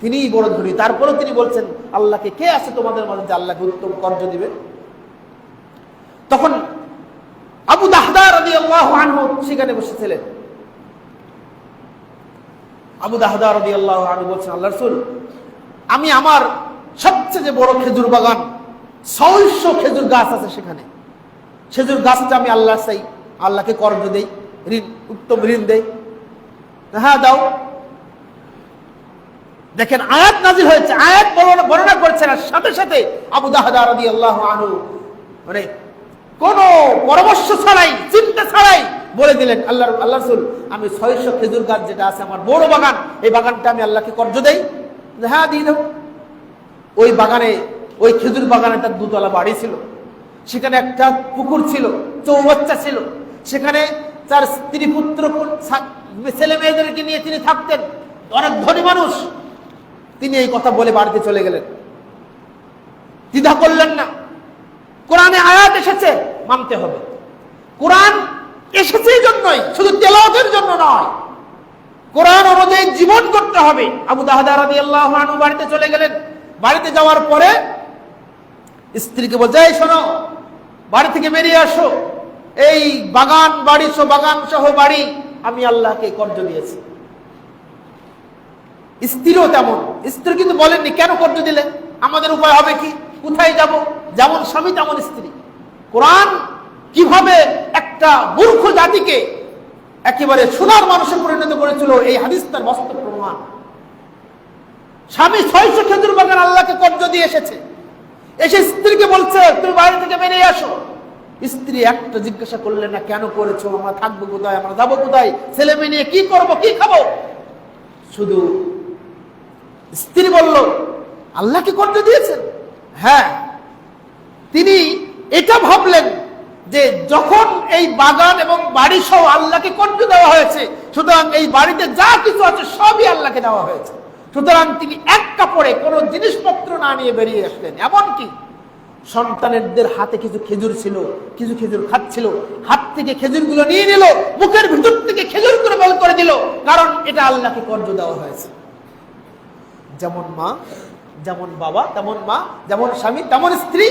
তিনিই বড় ধনী। তারপরেও তিনি বলছেন, আল্লাহকে কে আছে তোমাদের মধ্যে যে আল্লাহকে উত্তম কর্জ দিবে? তখন আবু দাহদা দাহদা রাদিয়াল্লাহু আনহু সেখানে বসেছিলেন। আবু দাহদা রাদিয়াল্লাহু আনহু বলছেন, আল্লাহর রাসূল, আমি আমার সবচেয়ে যে বড় খেজুর বাগান, 600 খেজুর গাছ আছে, সেখানে খেজুর গাছটা আমি আল্লাহ চাই, আল্লাহকে কর্জ দেই, ঋণ, উত্তম ঋণ দেই। হ্যাঁ দাও। দেখেন আয়াত নাজিল হয়েছে, আয়াত বর্ণনা করছে না, সাথে সাথে আবু দাহদা রাদিয়াল্লাহু আনহু মানে কোন পরামর্শ ছাড়াই, চিন্তা ছাড়াই বলে দিলেন, আল্লাহ রাসূল, আমি 600 খেজুর গাছ যেটা আছে আমার বড় বাগান, এই বাগানটা আমি আল্লাহকে কর্জ দেই। হ্যাঁ দিয়ে দাও। ওই বাগানে, ওই খেজুর বাগানে তার 2 তলা বাড়ি ছিল, সেখানে একটা পুকুর ছিল, চৌবাচ্চা ছিল, সেখানে তার স্ত্রী পুত্র ছেলে মেয়েদেরকে নিয়ে তিনি থাকতেন, অনেক ধনী মানুষ। তিনি এই কথা বলে বাড়িতে চলে গেলেন, দ্বিধা করলেন না। কোরআনে আয়াত এসেছে, মানতে হবে। কোরআন এসেছে এই জন্যই, শুধু তেলাওয়াতের জন্য নয়, কোরআন অনুযায়ী জীবন করতে হবে। আবু দাহদা রাদিয়াল্লাহু আনহু বাড়িতে চলে গেলেন। বাড়িতে যাওয়ার পরে স্ত্রীকে বলছে, এই শোনো, বাড়ি থেকে বেরিয়ে আসো, এই বাগান সহ বাড়ি আমি আল্লাহকে কর্জ দিয়েছি। স্ত্রীও তেমন, স্ত্রী কিন্তু বলেননি কেন কর্জ দিলে, আমাদের উপায় হবে কি, কোথায় যাব। যেমন স্বামী তেমন স্ত্রী। কোরআন কিভাবে একটা মূর্খ জাতিকে একেবারে সোনার মানুষে পরিণত করেছিল, এই হাদিস তার বাস্তব প্রমাণ। স্বামী 600 খেজুর বাগান আল্লাহকে কর্জ দিয়ে এসেছে, এসে স্ত্রীকে বলছে তুমি বাড়ি থেকে বেরিয়ে আসো। স্ত্রী একটা জিজ্ঞাসা করলেন না, কেন করেছো, আমরা থাকবো কোথায়, আমরা যাবো কোথায়, ছেলে মেয়ে নিয়ে কি করবো, কি খাবো। শুধু স্ত্রী বলল, আল্লাহকে কর্জ দিয়েছেন। হ্যাঁ, তিনি এটা ভাবলেন যে যখন এই বাগান এবং বাড়ি সহ আল্লাহকে কর্জ দেওয়া হয়েছে, সুতরাং এই বাড়িতে যা কিছু আছে সবই আল্লাহকে দেওয়া হয়েছে। সুতরাং তিনি এক কাপড়ে কোনো জিনিসপত্র না নিয়ে বেরিয়ে আসলেন। এমনকি সন্তানদের হাতে কিছু খেজুর ছিল, কিছু খেজুর খাচ্ছিল, হাত থেকে খেজুরগুলো নিয়ে নিল, মুখের ভিতর থেকে খেজুরগুলো বের করে দিল, কারণ এটা আল্লাহকে কর্জ দেওয়া হয়েছে। যেমন মা, যেমন বাবা তেমন মা, যেমন স্বামী তেমন স্ত্রী।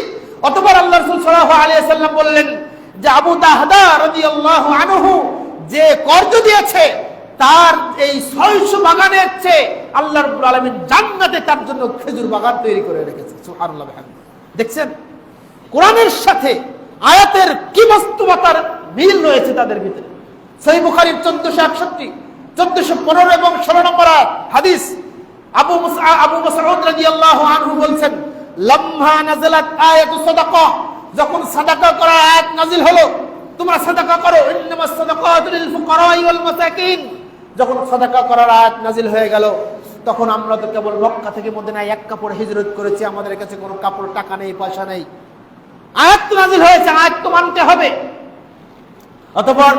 অতঃপর আল্লাহ রাসূল সাল্লাল্লাহু আলাইহি ওয়াসাল্লাম বললেন যে আবু দাহদা রাদিয়াল্লাহু আনহু যে কর্জ দিয়েছে, তার এই 600 বাগানের চেয়ে আল্লাহ রাব্বুল আলামিন জান্নাতে তার জন্য খেজুর বাগান তৈরি করে রেখেছে। সুবহানাল্লাহ। দেখছেন কোরআনের সাথে আয়াতের কি বাস্তবতার মিল রয়েছে তাদের ভিতরে। সহিহ বুখারীর 1461, 1415 এবং 16 নম্বর হাদিস, আবু মাসউদ রাদিয়াল্লাহু আনহু বলছেন, লাম্মা নাযালাত আয়াতু সাদাকা, যখন সাদাকা করার আয়াত নাযিল হলো, তোমরা সাদাকা করো, ইন্নামাস সাদাকাতু লিল ফুকারাই ওয়াল মাসাকিন, যখন সাদাকা করার আয়াত নাযিল হয়ে গেল, তখন আমরা তো কেবল মক্কা থেকে মদিনায় এক কাপড় হিজরত করেছি, আমাদের কাছে কোনো কাপড়, টাকা নেই, পয়সা নেই। আয়াত তো নাযিল হয়েছে, আয়াত তো মানতে হবে। অতঃপর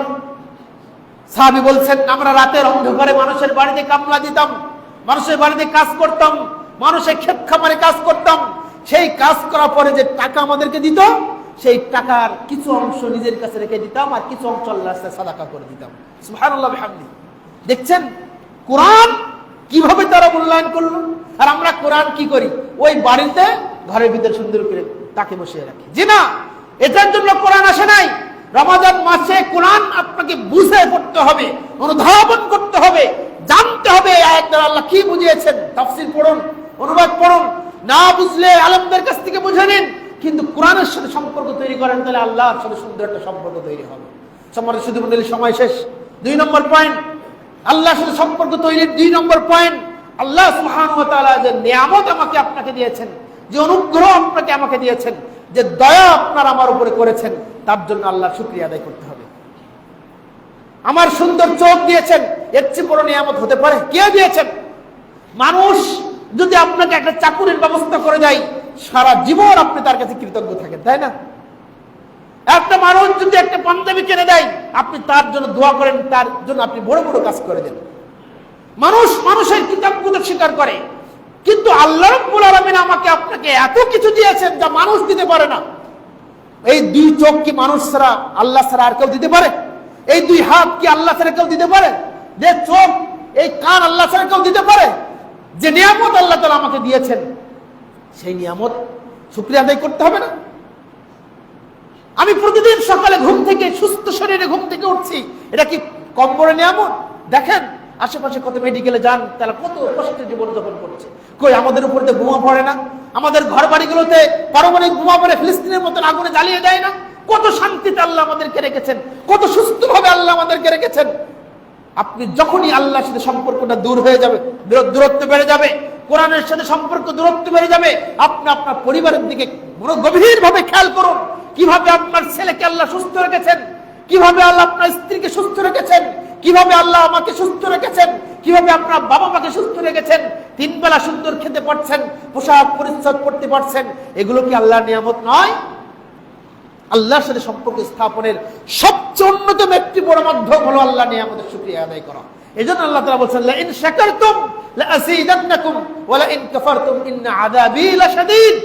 সাহাবী বলছেন, আমরা রাতের অন্ধকারে মানুষের বাড়িতে কামলা দিতাম, মানুষের বাড়িতে কাজ করতাম, মানুষের ক্ষেত খামারে কাজ করতাম, সেই কাজ করার পরে যে টাকা আমাদেরকে দিত, সেই টাকার কিছু অংশ নিজের কাছে রেখে দিতাম, আর কিছু অংশ আল্লাহর কাছে সাদাকা করে দিতাম। সুবহানাল্লাহ বিহামদি। দেখছেন কোরআন কিভাবে তারা মূল্যায়ন করলো। আর আমরা কোরআন কি করি, ওই বাড়িতে ঘরের ভিতরে সুন্দর করে তাকে বসিয়ে রাখি। জি না, এটার জন্য কোরআন আসে নাই। রমাদান মাসে কোরআন আপনাকে বুঝে পড়তে হবে, অনুধাবন করতে হবে, জানতে হবে আয়াত আল্লাহ কি বুঝিয়েছেন। তাফসীর পড়ুন, অনুবাদ পড়ুন, না বুঝলে আলেমদের কাছ থেকে বুঝে নিন, কিন্তু কোরআনের সাথে সম্পর্ক তৈরি করেন, তাহলে আল্লাহর সাথে সুন্দর একটা সম্পর্ক তৈরি হবে। সম্মানিত শুধু মণ্ডলী, সময় শেষ। 2 নম্বর পয়েন্ট, আল্লাহর সাথে সম্পর্ক তৈরির 2 নম্বর পয়েন্ট, আল্লাহ সুবহানাহু ওয়া তাআলা যে নিয়ামত আমাকে আপনাকে দিয়েছেন, যে অনুগ্রহ আপনাকে আমাকে দিয়েছেন, যে দয়া আপনার আমার উপরে করেছেন, তার জন্য আল্লাহর শুকরিয়া আদায় করতে হবে। আমার সুন্দর চোখ দিয়েছেন, এর চেয়ে বড় নিয়ামত হতে পারে? কে দিয়েছেন? মানুষ যদি আপনাকে একটা চাকুরির ব্যবস্থা করে দেয়, সারা জীবন আপনি তার কাছে কৃতজ্ঞ থাকেন, তাই না? একটা মানুষ যদি একটা পাঞ্জাবি কিনে দেয়, আপনি তার জন্য দোয়া করেন, তার জন্য আপনি বড় বড় কাজ করে দেন। মানুষ মানুষের কৃতজ্ঞতা স্বীকার করে, কিন্তু আল্লাহ রাব্বুল আলামিন আমাকে আপনাকে এত কিছু দিয়েছেন যা মানুষ দিতে পারে না। এই 2 চোখ কি মানুষ ছাড়া, আল্লাহ ছাড়া আর কেউ দিতে পারে? এই 2 হাত কি আল্লাহ ছাড়া কেউ দিতে পারে? যে চোখ, এই কান আল্লাহ ছাড়া কেউ দিতে পারে? যে নিয়ামত আল্লাহ তাআলা আমাকে দিয়েছেন, সেই নিয়ামত শুকরিয়া আদায় করতে হবে না? আমি প্রতিদিন সকালে ঘুম থেকে সুস্থ শরীরে ঘুম থেকে উঠছি, এটা কি কম বড় নিয়ামত? দেখেন আশেপাশে কত মেডিকেলে যান, তারা কত কষ্টে জীবনযাপন করছে। কই আমাদের উপরে তো বোমা পড়ে না? আমাদের ঘর বাড়িগুলোতে পারমাণবিক বোমা পড়ে ফিলিস্তিনের মতন আগুনে জ্বালিয়ে দেয় না? কত শান্তিতে আল্লাহ আমাদেরকে রেখেছেন, কত সুস্থভাবে আল্লাহ আমাদেরকে রেখেছেন। আপনি যখনই আল্লাহর সাথে সম্পর্কটা দূর হয়ে যাবে, দূরত্ব বেড়ে যাবে, কোরআনের সাথে সম্পর্ক দূরত্ব বেড়ে যাবে, আপনি আপনার পরিবারের দিকে গভীরভাবে খেয়াল করুন। কিভাবে আপনার ছেলেকে আল্লাহ সুস্থ রেখেছেন, কিভাবে আল্লাহ আপনার স্ত্রীকে সুস্থ রেখেছেন, কিভাবে আল্লাহ আমাকে সুস্থ রেখেছেন, কিভাবে আপনার বাবা মাকে সুস্থ রেখেছেন, 3 বেলা সুন্দর খেতে পারছেন, পোশাক পরিচ্ছদ করতে পারছেন। এগুলো কি আল্লাহর নিয়ামত নয়? আল্লাহর সাথে সম্পর্ক স্থাপনের সবচেয়ে অন্যতম একটি বড় মাধ্যম হলো আল্লাহ নিয়ামতের শুকরিয়া আদায় করা। এজন্য আল্লাহ তাআলা বলেছেন, লা ইন শাকারতুম লা আযীদান্নাকুম ওয়া লা ইন কাফারতুম ইন্না আযাবী লাশাদীদ।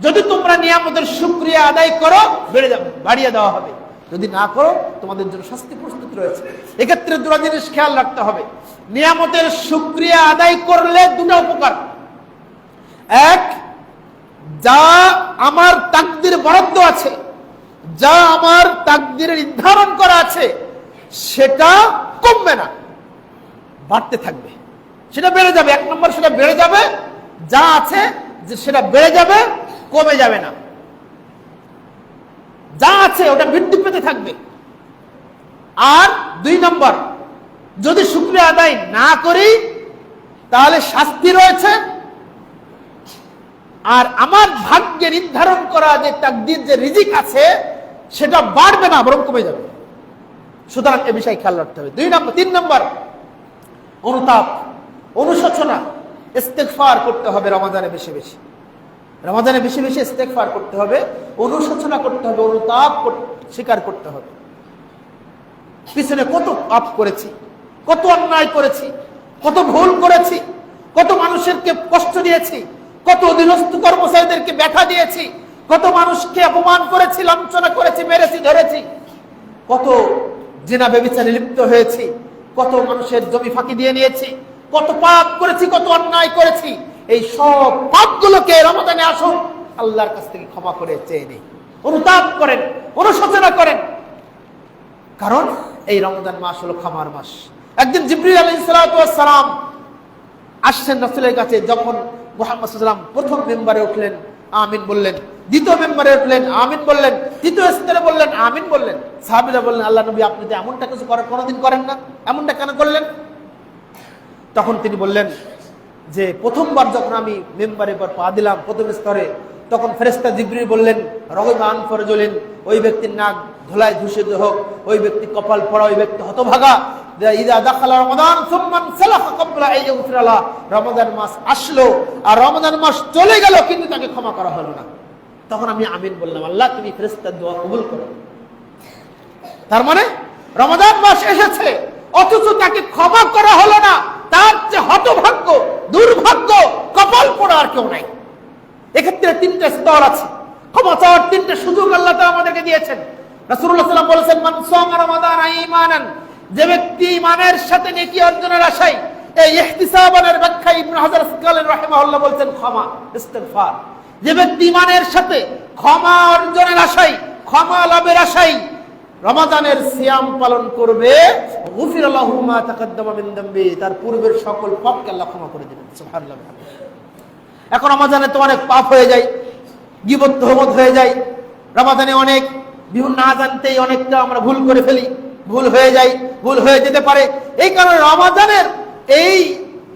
যদি তোমরা নিয়ামতের শুকরিয়া আদায় করো, বেড়ে যাবে, বাড়িয়ে দেওয়া হবে। যদি না করো, তোমাদের জন্য শাস্তি প্রস্তুত রয়েছে। এক্ষেত্রে দুটো জিনিস খেয়াল রাখতে হবে। নিয়ামতের শুকরিয়া আদায় করলে দুটো উপকার। এক, যা আমার তাকদীর বরাদ্দ আছে, যা আমার তাকদীরে নির্ধারণ করা আছে, সেটা কমবে না, বাড়তে থাকবে, সেটা বেড়ে যাবে। 1 নম্বর, সেটা বেড়ে যাবে, যা আছে যে সেটা বেড়ে যাবে, কমে যাবে না। যা আছে ওটা বৃদ্ধি পেতে থাকবে। আর 2 নম্বর, যদি শুকরিয়া আদায় না করি তাহলে শাস্তি রয়েছে। আর আমার ভাগ্যে নির্ধারণ করা যে তাকদীর যে রিজিক আছে, সেটা বাড়বে না, বরং কমে যাবে। সুতরাং এ বিষয়ে খেয়াল রাখতে হবে। 3 নম্বর, অনুতাপ, অনুশোচনা, ইস্তেগফার করতে হবে রমাদানে বেশি বেশি। রমাদানে বেশি বেশি ইস্তেগফার করতে হবে, অনুশোচনা করতে হবে, অনুতাপ স্বীকার করতে হবে। পিছনে কত পাপ করেছি, কত অন্যায় করেছি, কত ভুল করেছি, কত মানুষকে কষ্ট দিয়েছি, কত অধীনস্থ কর্মচারীদেরকে ব্যথা দিয়েছি, কত মানুষকে অপমান করেছি, লাঞ্ছনা করেছি, মেরেছি, ধরেছি, কত জিনা ব্যভিচারে লিপ্ত হয়েছি, কত মানুষের জমি ফাঁকি দিয়ে নিয়েছি, কত পাপ করেছি, কত অন্যায় করেছি। এই সব পাপগুলোকে রমাদানে আসুন আল্লাহর কাছ থেকে ক্ষমা করে চেয়ে নিন, অনুতাপ করেন, অনুশোচনা করেন। কারণ এই রমজান মাস হলো ক্ষমার মাস। একদিন জিবরিল আলাইহিস সালাম আসছেন রাসূলের কাছে। যখন মুহাম্মদ সাল্লাল্লাহু আলাইহি ওয়াসাল্লাম প্রথম মেম্বারে উঠলেন, আমিন বললেন। দ্বিতীয় মেম্বারে উঠলেন, আমিন বললেন। তৃতীয় স্তরে বললেন, আমিন বললেন। সাহাবীরা বললেন, আল্লাহ নবী, আপনি তো এমনটা কিছু কোনোদিন করেন না, এমনটা কেন করলেন? তখন তিনি বললেন যে, প্রথমবার যখন আমি মেম্বারে পা দিলাম প্রথম স্তরে, তখন ফেরেশতা জিবরিল বললেন, রগমান ফরজলিন, ওই ব্যক্তির নাক ধুলায় ধূসিত হোক, ওই ব্যক্তি কপাল পড়া, ওই ব্যক্তি হতভাগা। ইযা দাখালা রমাদান সুম্মা সালাখা ক্বাবলা আন ইগফিরা লাহ। রমাদান মাস আসলো আর রমাদান মাস চলে গেল, কিন্তু তাকে ক্ষমা করা হলো না। তখন আমি আমিন বললাম, আল্লাহ তুমি ফেরেশতার দোয়া কবুল করো। তার মানে রমাদান মাস এসেছে, অথচ তাকে ক্ষমা করা হলো না। তার যে হতভাগ্য, দুর্ভাগ্য, কপাল পোড়া আর কেউ নাই। এক্ষেত্রে 3টে স্তর আছে। ক্ষমা চাওয়ার 3টে সুযোগ আল্লাহ তাআলা আমাদেরকে দিয়েছেন। রাসূলুল্লাহ সাল্লাল্লাহু আলাইহি ওয়াসাল্লাম বলেছেন, মান সামা রমাদান ঈমানান, যে ব্যক্তি ঈমানের সাথে নেকি অর্জনের আশায়, এই ইহতিসাবানের ব্যাখ্যা ইবনে হাজার আসকালানী রাহিমাহুল্লাহ বলেছেন ক্ষমা, ইস্তিগফার। যে ব্যক্তি ঈমানের সাথে ক্ষমা অর্জনের আশায়, ক্ষমা লাভের আশায় রমাদানের সিয়াম পালন করবে, গুফিরা লাহু মা তাকাদ্দামা মিন যামবি, তার পূর্বের সকল পাপকে আল্লাহ ক্ষমা করে দিবেন। সুবহানাল্লাহ। এখন রমাদানে তো অনেক পাপ হয়ে যায়, গীবত তহমত হয়ে যায়। রমাদানে অনেক বিভিন্ন না জানতেই অনেকটা আমরা ভুল করে ফেলি, ভুল হয়ে যায়, ভুল হয়ে যেতে পারে। এই কারণে রমাদানের এই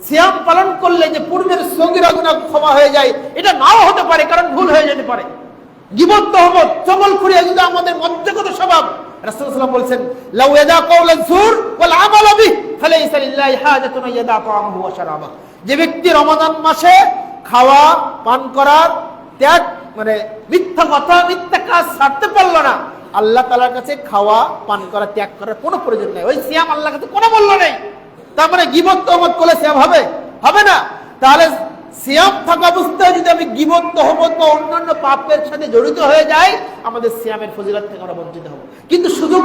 সিয়াম পালন করলে যে পূর্বের সগীরা গুনাহ ক্ষমা হয়ে যায়, এটা নাও হতে পারে, কারণ ভুল হয়ে যেতে পারে। গীবত তহমত চগলখড়ি এগুলো আমাদের মধ্যগত স্বভাব। রাসূলুল্লাহ সাল্লাল্লাহু আলাইহি ওয়াসাল্লাম বলেছেন, লাউ ইয়াদা কাওলান যুর ওয়াল আমালা বিহি ফালাইসা লিল্লাহি হাজাতুন ইয়াদা তাআমাহু ওয়া শারাবাহু। যে ব্যক্তি রমাদান মাসে খাওয়া পান করার ত্যাগ, মানে মিথ্যা কথা, মিথ্যা কাজ ছাড়তে পারলো না, আল্লাহ তাআলার কাছে খাওয়া পান করা ত্যাগ করার কোনো প্রয়োজন নেই। ওই সিয়াম আল্লাহর কাছে কোনো মূল্য নেই। তার মানে গীবত তহমত করলে সিয়াম হবে? হবে না। তাহলে সিয়াম থাকা অবস্থায় যদি আমি গীবত তহমত বা অন্যান্য পাপের সাথে জড়িত হয়ে যাই, আমাদের সিয়ামের ফজিলত থেকে আমরা বঞ্চিত হব। কিন্তু সুযোগ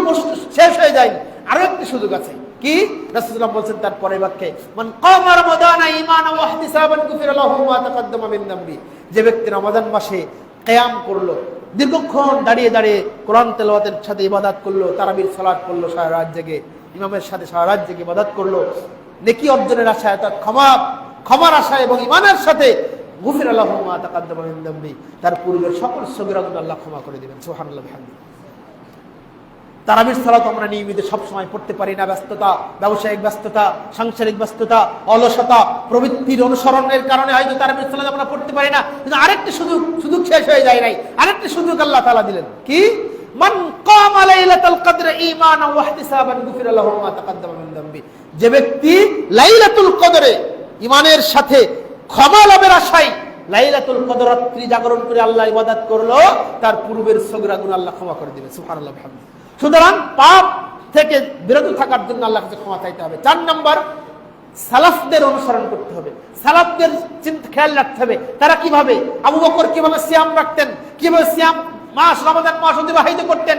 শেষ হয়ে যায়, আরো একটি সুযোগ আছে। কি? রাসূলুল্লাহ বলেছেন তার পরের বাক্যে, মান কামা রমাদানা ঈমানান ওয়া ইহতিসাবান গুফিরা লাহু মা তাকাদ্দামা মিন যামবি। যে ব্যক্তি রমাদান মাসে কিয়াম করলো, দীর্ঘক্ষণ দাঁড়িয়ে দাঁড়িয়ে কোরআন তেলাওয়াতের সাথে ইবাদত করলো, তারাবির সালাত করলো, সারা রাত জেগে ইমামের সাথে সারা রাত জেগে ইবাদত করলো, নেকি অর্জনের আশায়, তার ক্ষমার আশায় এবং ইমানের সাথে গুফির লাহু মা তাকাদ্দামা মিন যামবি, তার পূর্বের সকল সগীরা গুনাহ আল্লাহ ক্ষমা করে দিবেন। সুবহানাল্লাহ বিহামদিহি। তারাবির সালাত আমরা নিয়মিত সবসময় পড়তে পারি না, ব্যস্ততা, ব্যবসায়িক ব্যস্ততা, সাংসারিক ব্যস্ততা, অলসতা প্রবৃত্তির অনুসরণের কারণে হয়তো তারাবির সালাত আমরা পড়তে পারি না। কিন্তু আরেকটি সুযোগ শেষ হয়ে যায় নাই, আরেকটি সুযোগ আল্লাহ তাআলা দিলেন। কি? মান কামা লাইলাতুল কদর ঈমানান ওয়া ইহতিসাবান গুফিরা লাহু মা তাকাদ্দামা মিন যামবি, যে ব্যক্তি লাইলাতুল কদরে ঈমানের সাথে ক্ষমা লাভের আশায় লাইলাতুল কদর রাত্রি জাগরণ করে আল্লাহ ইবাদত করলো, তার পূর্বের সগীরা গুনাহ আল্লাহ ক্ষমা করে দিবেন। সুবহানাল্লাহ বিহামদিহি। সুতরাং পাপ থেকে বিরত থাকার জন্য আল্লাহর কাছে ক্ষমা চাইতে হবে। 4 নম্বর, সালাফদের অনুসরণ করতে হবে, সালাফদের চিন্তা খেয়াল রাখতে হবে। তারা কিভাবে, আবু বকর কিভাবে সিয়াম রাখতেন, কিভাবে সিয়াম মাস রমাদান মাস অতিবাহিত করতেন,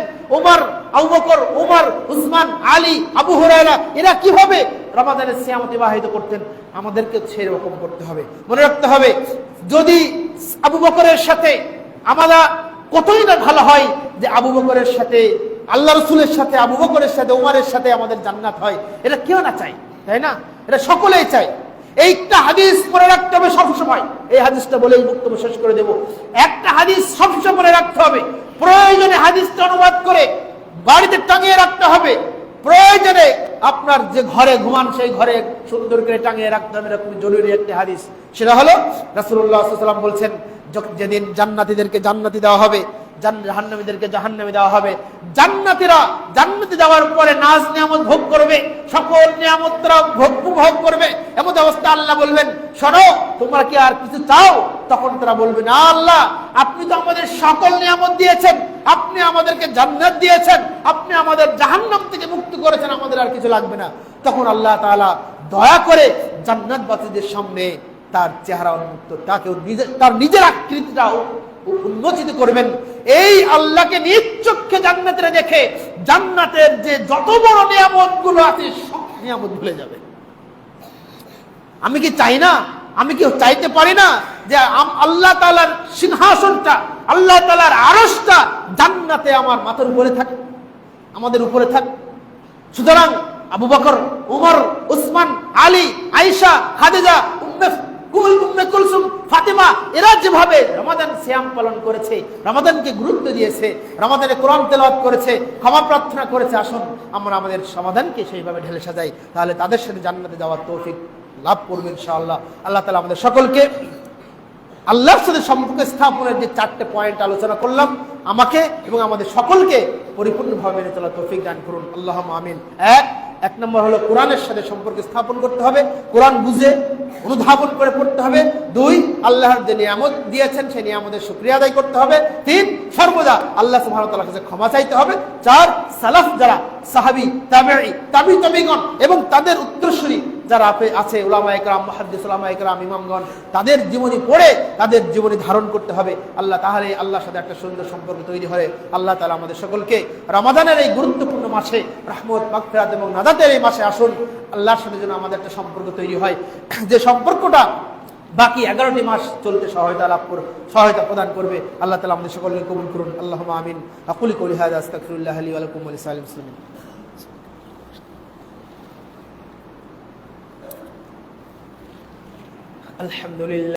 আবু বকর, ওমর, উসমান, আলী, আবু হুরায়রা এরা কিভাবে রমাদানের সিয়াম অতিবাহিত করতেন, আমাদেরকে সেই রকম করতে হবে। মনে রাখতে হবে, যদি আবু বকরের সাথে আমরা কতই না ভালো হয় যে আবু বকরের সাথে, আল্লাহ রসুলের সাথে, আবু বকরের সাথে, উমরের সাথে আমাদের জান্নাত হয়, এটা কেউ না চাই, তাই না? এটা সকলেই চাই। এইটা হাদিস মনে রাখতে হবে সবসময়। এই হাদিসটা বলেই বক্তব্য শেষ করে দেব। একটা হাদিস সবসময় মনে রাখতে হবে, প্রয়োজনে হাদিসটা অনুবাদ করে বাড়িতে টাঙিয়ে রাখতে হবে, প্রয়োজনে আপনার যে ঘরে ঘুমান সেই ঘরে সুন্দর করে টাঙিয়ে রাখতে হবে। এরকম জরুরি একটা হাদিস, সেটা হলো রাসূলুল্লাহ সাল্লাল্লাহু আলাইহি ওয়াসাল্লাম বলছেন, যেদিন জান্নাতীদেরকে জান্নাতি দেওয়া হবে, জাহান্নামীদেরকে জাহান্নামী দেওয়া হবে, জান্নাতীরা জান্নাতে যাওয়ার পরে নাজ নিয়ামত ভোগ করবে, সকল নিয়ামতরা ভোগ করবে। এমন অবস্থা আল্লাহ বলবেন, শোনো তোমরা কি আর কিছু চাও? তখন তারা বলবে, না আল্লাহ, আপনি তো আমাদের সকল নিয়ামত দিয়েছেন, আপনি আমাদেরকে জান্নাত দিয়েছেন, আপনি আমাদের জাহান্নাম থেকে মুক্তি করেছেন, আমাদের আর কিছু লাগবে না। তখন আল্লাহ তাআলা দয়া করে জান্নাতবাসীদের সামনে তার চেহারা উন্মুক্ত, তার নিজের আকৃতিটাও উন্মোচিত করবেন। এই আল্লাহকে নিজ চক্ষে জান্নাতে দেখে জান্নাতের যে যত বড় নিয়ামত গুলো আছে সব নিয়ামত ভুলে যাবে। আমি কি চাই না, আমি কি চাইতে পারি না যে আল্লাহ তাআলার সিংহাসনটা, আল্লাহ তাআলার আরশটা জান্নাতে আমার মাথার উপরে থাকে, আমাদের উপরে থাকে। সুতরাং আবু বকর, উমর, উসমান, আলী, আয়েশা, খাদিজা, উম্মে কুলসুম, ফাতিমা এরা যেভাবে রমাদান সিয়াম পালন করেছে, রমাদানকে গুরুত্ব দিয়েছে, রমাদানে কোরআন তেলাওয়াত করেছে, ক্ষমা প্রার্থনা করেছে, আসুন আমরা আমাদের সমাধানকে সেইভাবে ঢেলে সাজাই, তাহলে তাদের সাথে জান্নাতে যাওয়ার তৌফিক লাভ করবে ইনশাআল্লাহ। আল্লাহ তাআলা আমাদের সকলকে আল্লাহর সাথে সম্পর্ক স্থাপনের যে 4টে পয়েন্ট আলোচনা করলাম, আমাকে এবং আমাদের সকলকে পরিপূর্ণভাবে মেনে চলার তৌফিক দান করুন, আল্লাহুম্মা আমিন। এক নম্বর হলো কোরআনের সাথে সম্পর্ক স্থাপন করতে হবে, কোরআন বুঝে অনুধাবন করে পড়তে হবে। 2, আল্লাহর যে নিয়ামত দিয়েছেন সেই নিয়ামতের শুকরিয়া আদায় করতে হবে। 3, সর্বদা আল্লাহ সুবহানাহু ওয়া তাআলার কাছে ক্ষমা চাইতে হবে। 4, সালাফ যারা সাহাবী, তাবেঈ, তাবেঈগণ এবং তাদের উত্তরসূরি যারা আছে, উলামায়ে কেরাম, মুহাদ্দিস, উলামায়ে কেরাম, ইমামগণ, তাদের জীবনী পড়ে তাদের জীবনী ধারণ করতে হবে। আল্লাহ তাহলে আল্লাহর সাথে একটা সুন্দর সম্পর্ক তৈরি হয়। আল্লাহ তাআলা আমাদের সকলকে রমাদানের এই গুরুত্বপূর্ণ মাসে, রহমত, মাগফিরাত এবং নাজাতের এই মাসে আসুন, আল্লাহর সাথে যেন আমাদের একটা সম্পর্ক তৈরি হয়, যে সম্পর্কটা বাকি 11টি মাস চলতে সহায়তা প্রদান করবে। আল্লাহ তাআলা আমাদের সকলকে কবুল করুন, আল্লাহুম্মা আমিন। আকুলু কওলি হাযা আস্তাগফিরুল্লাহ লি ওয়া লাকুম ওয়া লিসাইরিল মুসলিমিন। আলহামদুলিল্লাহ।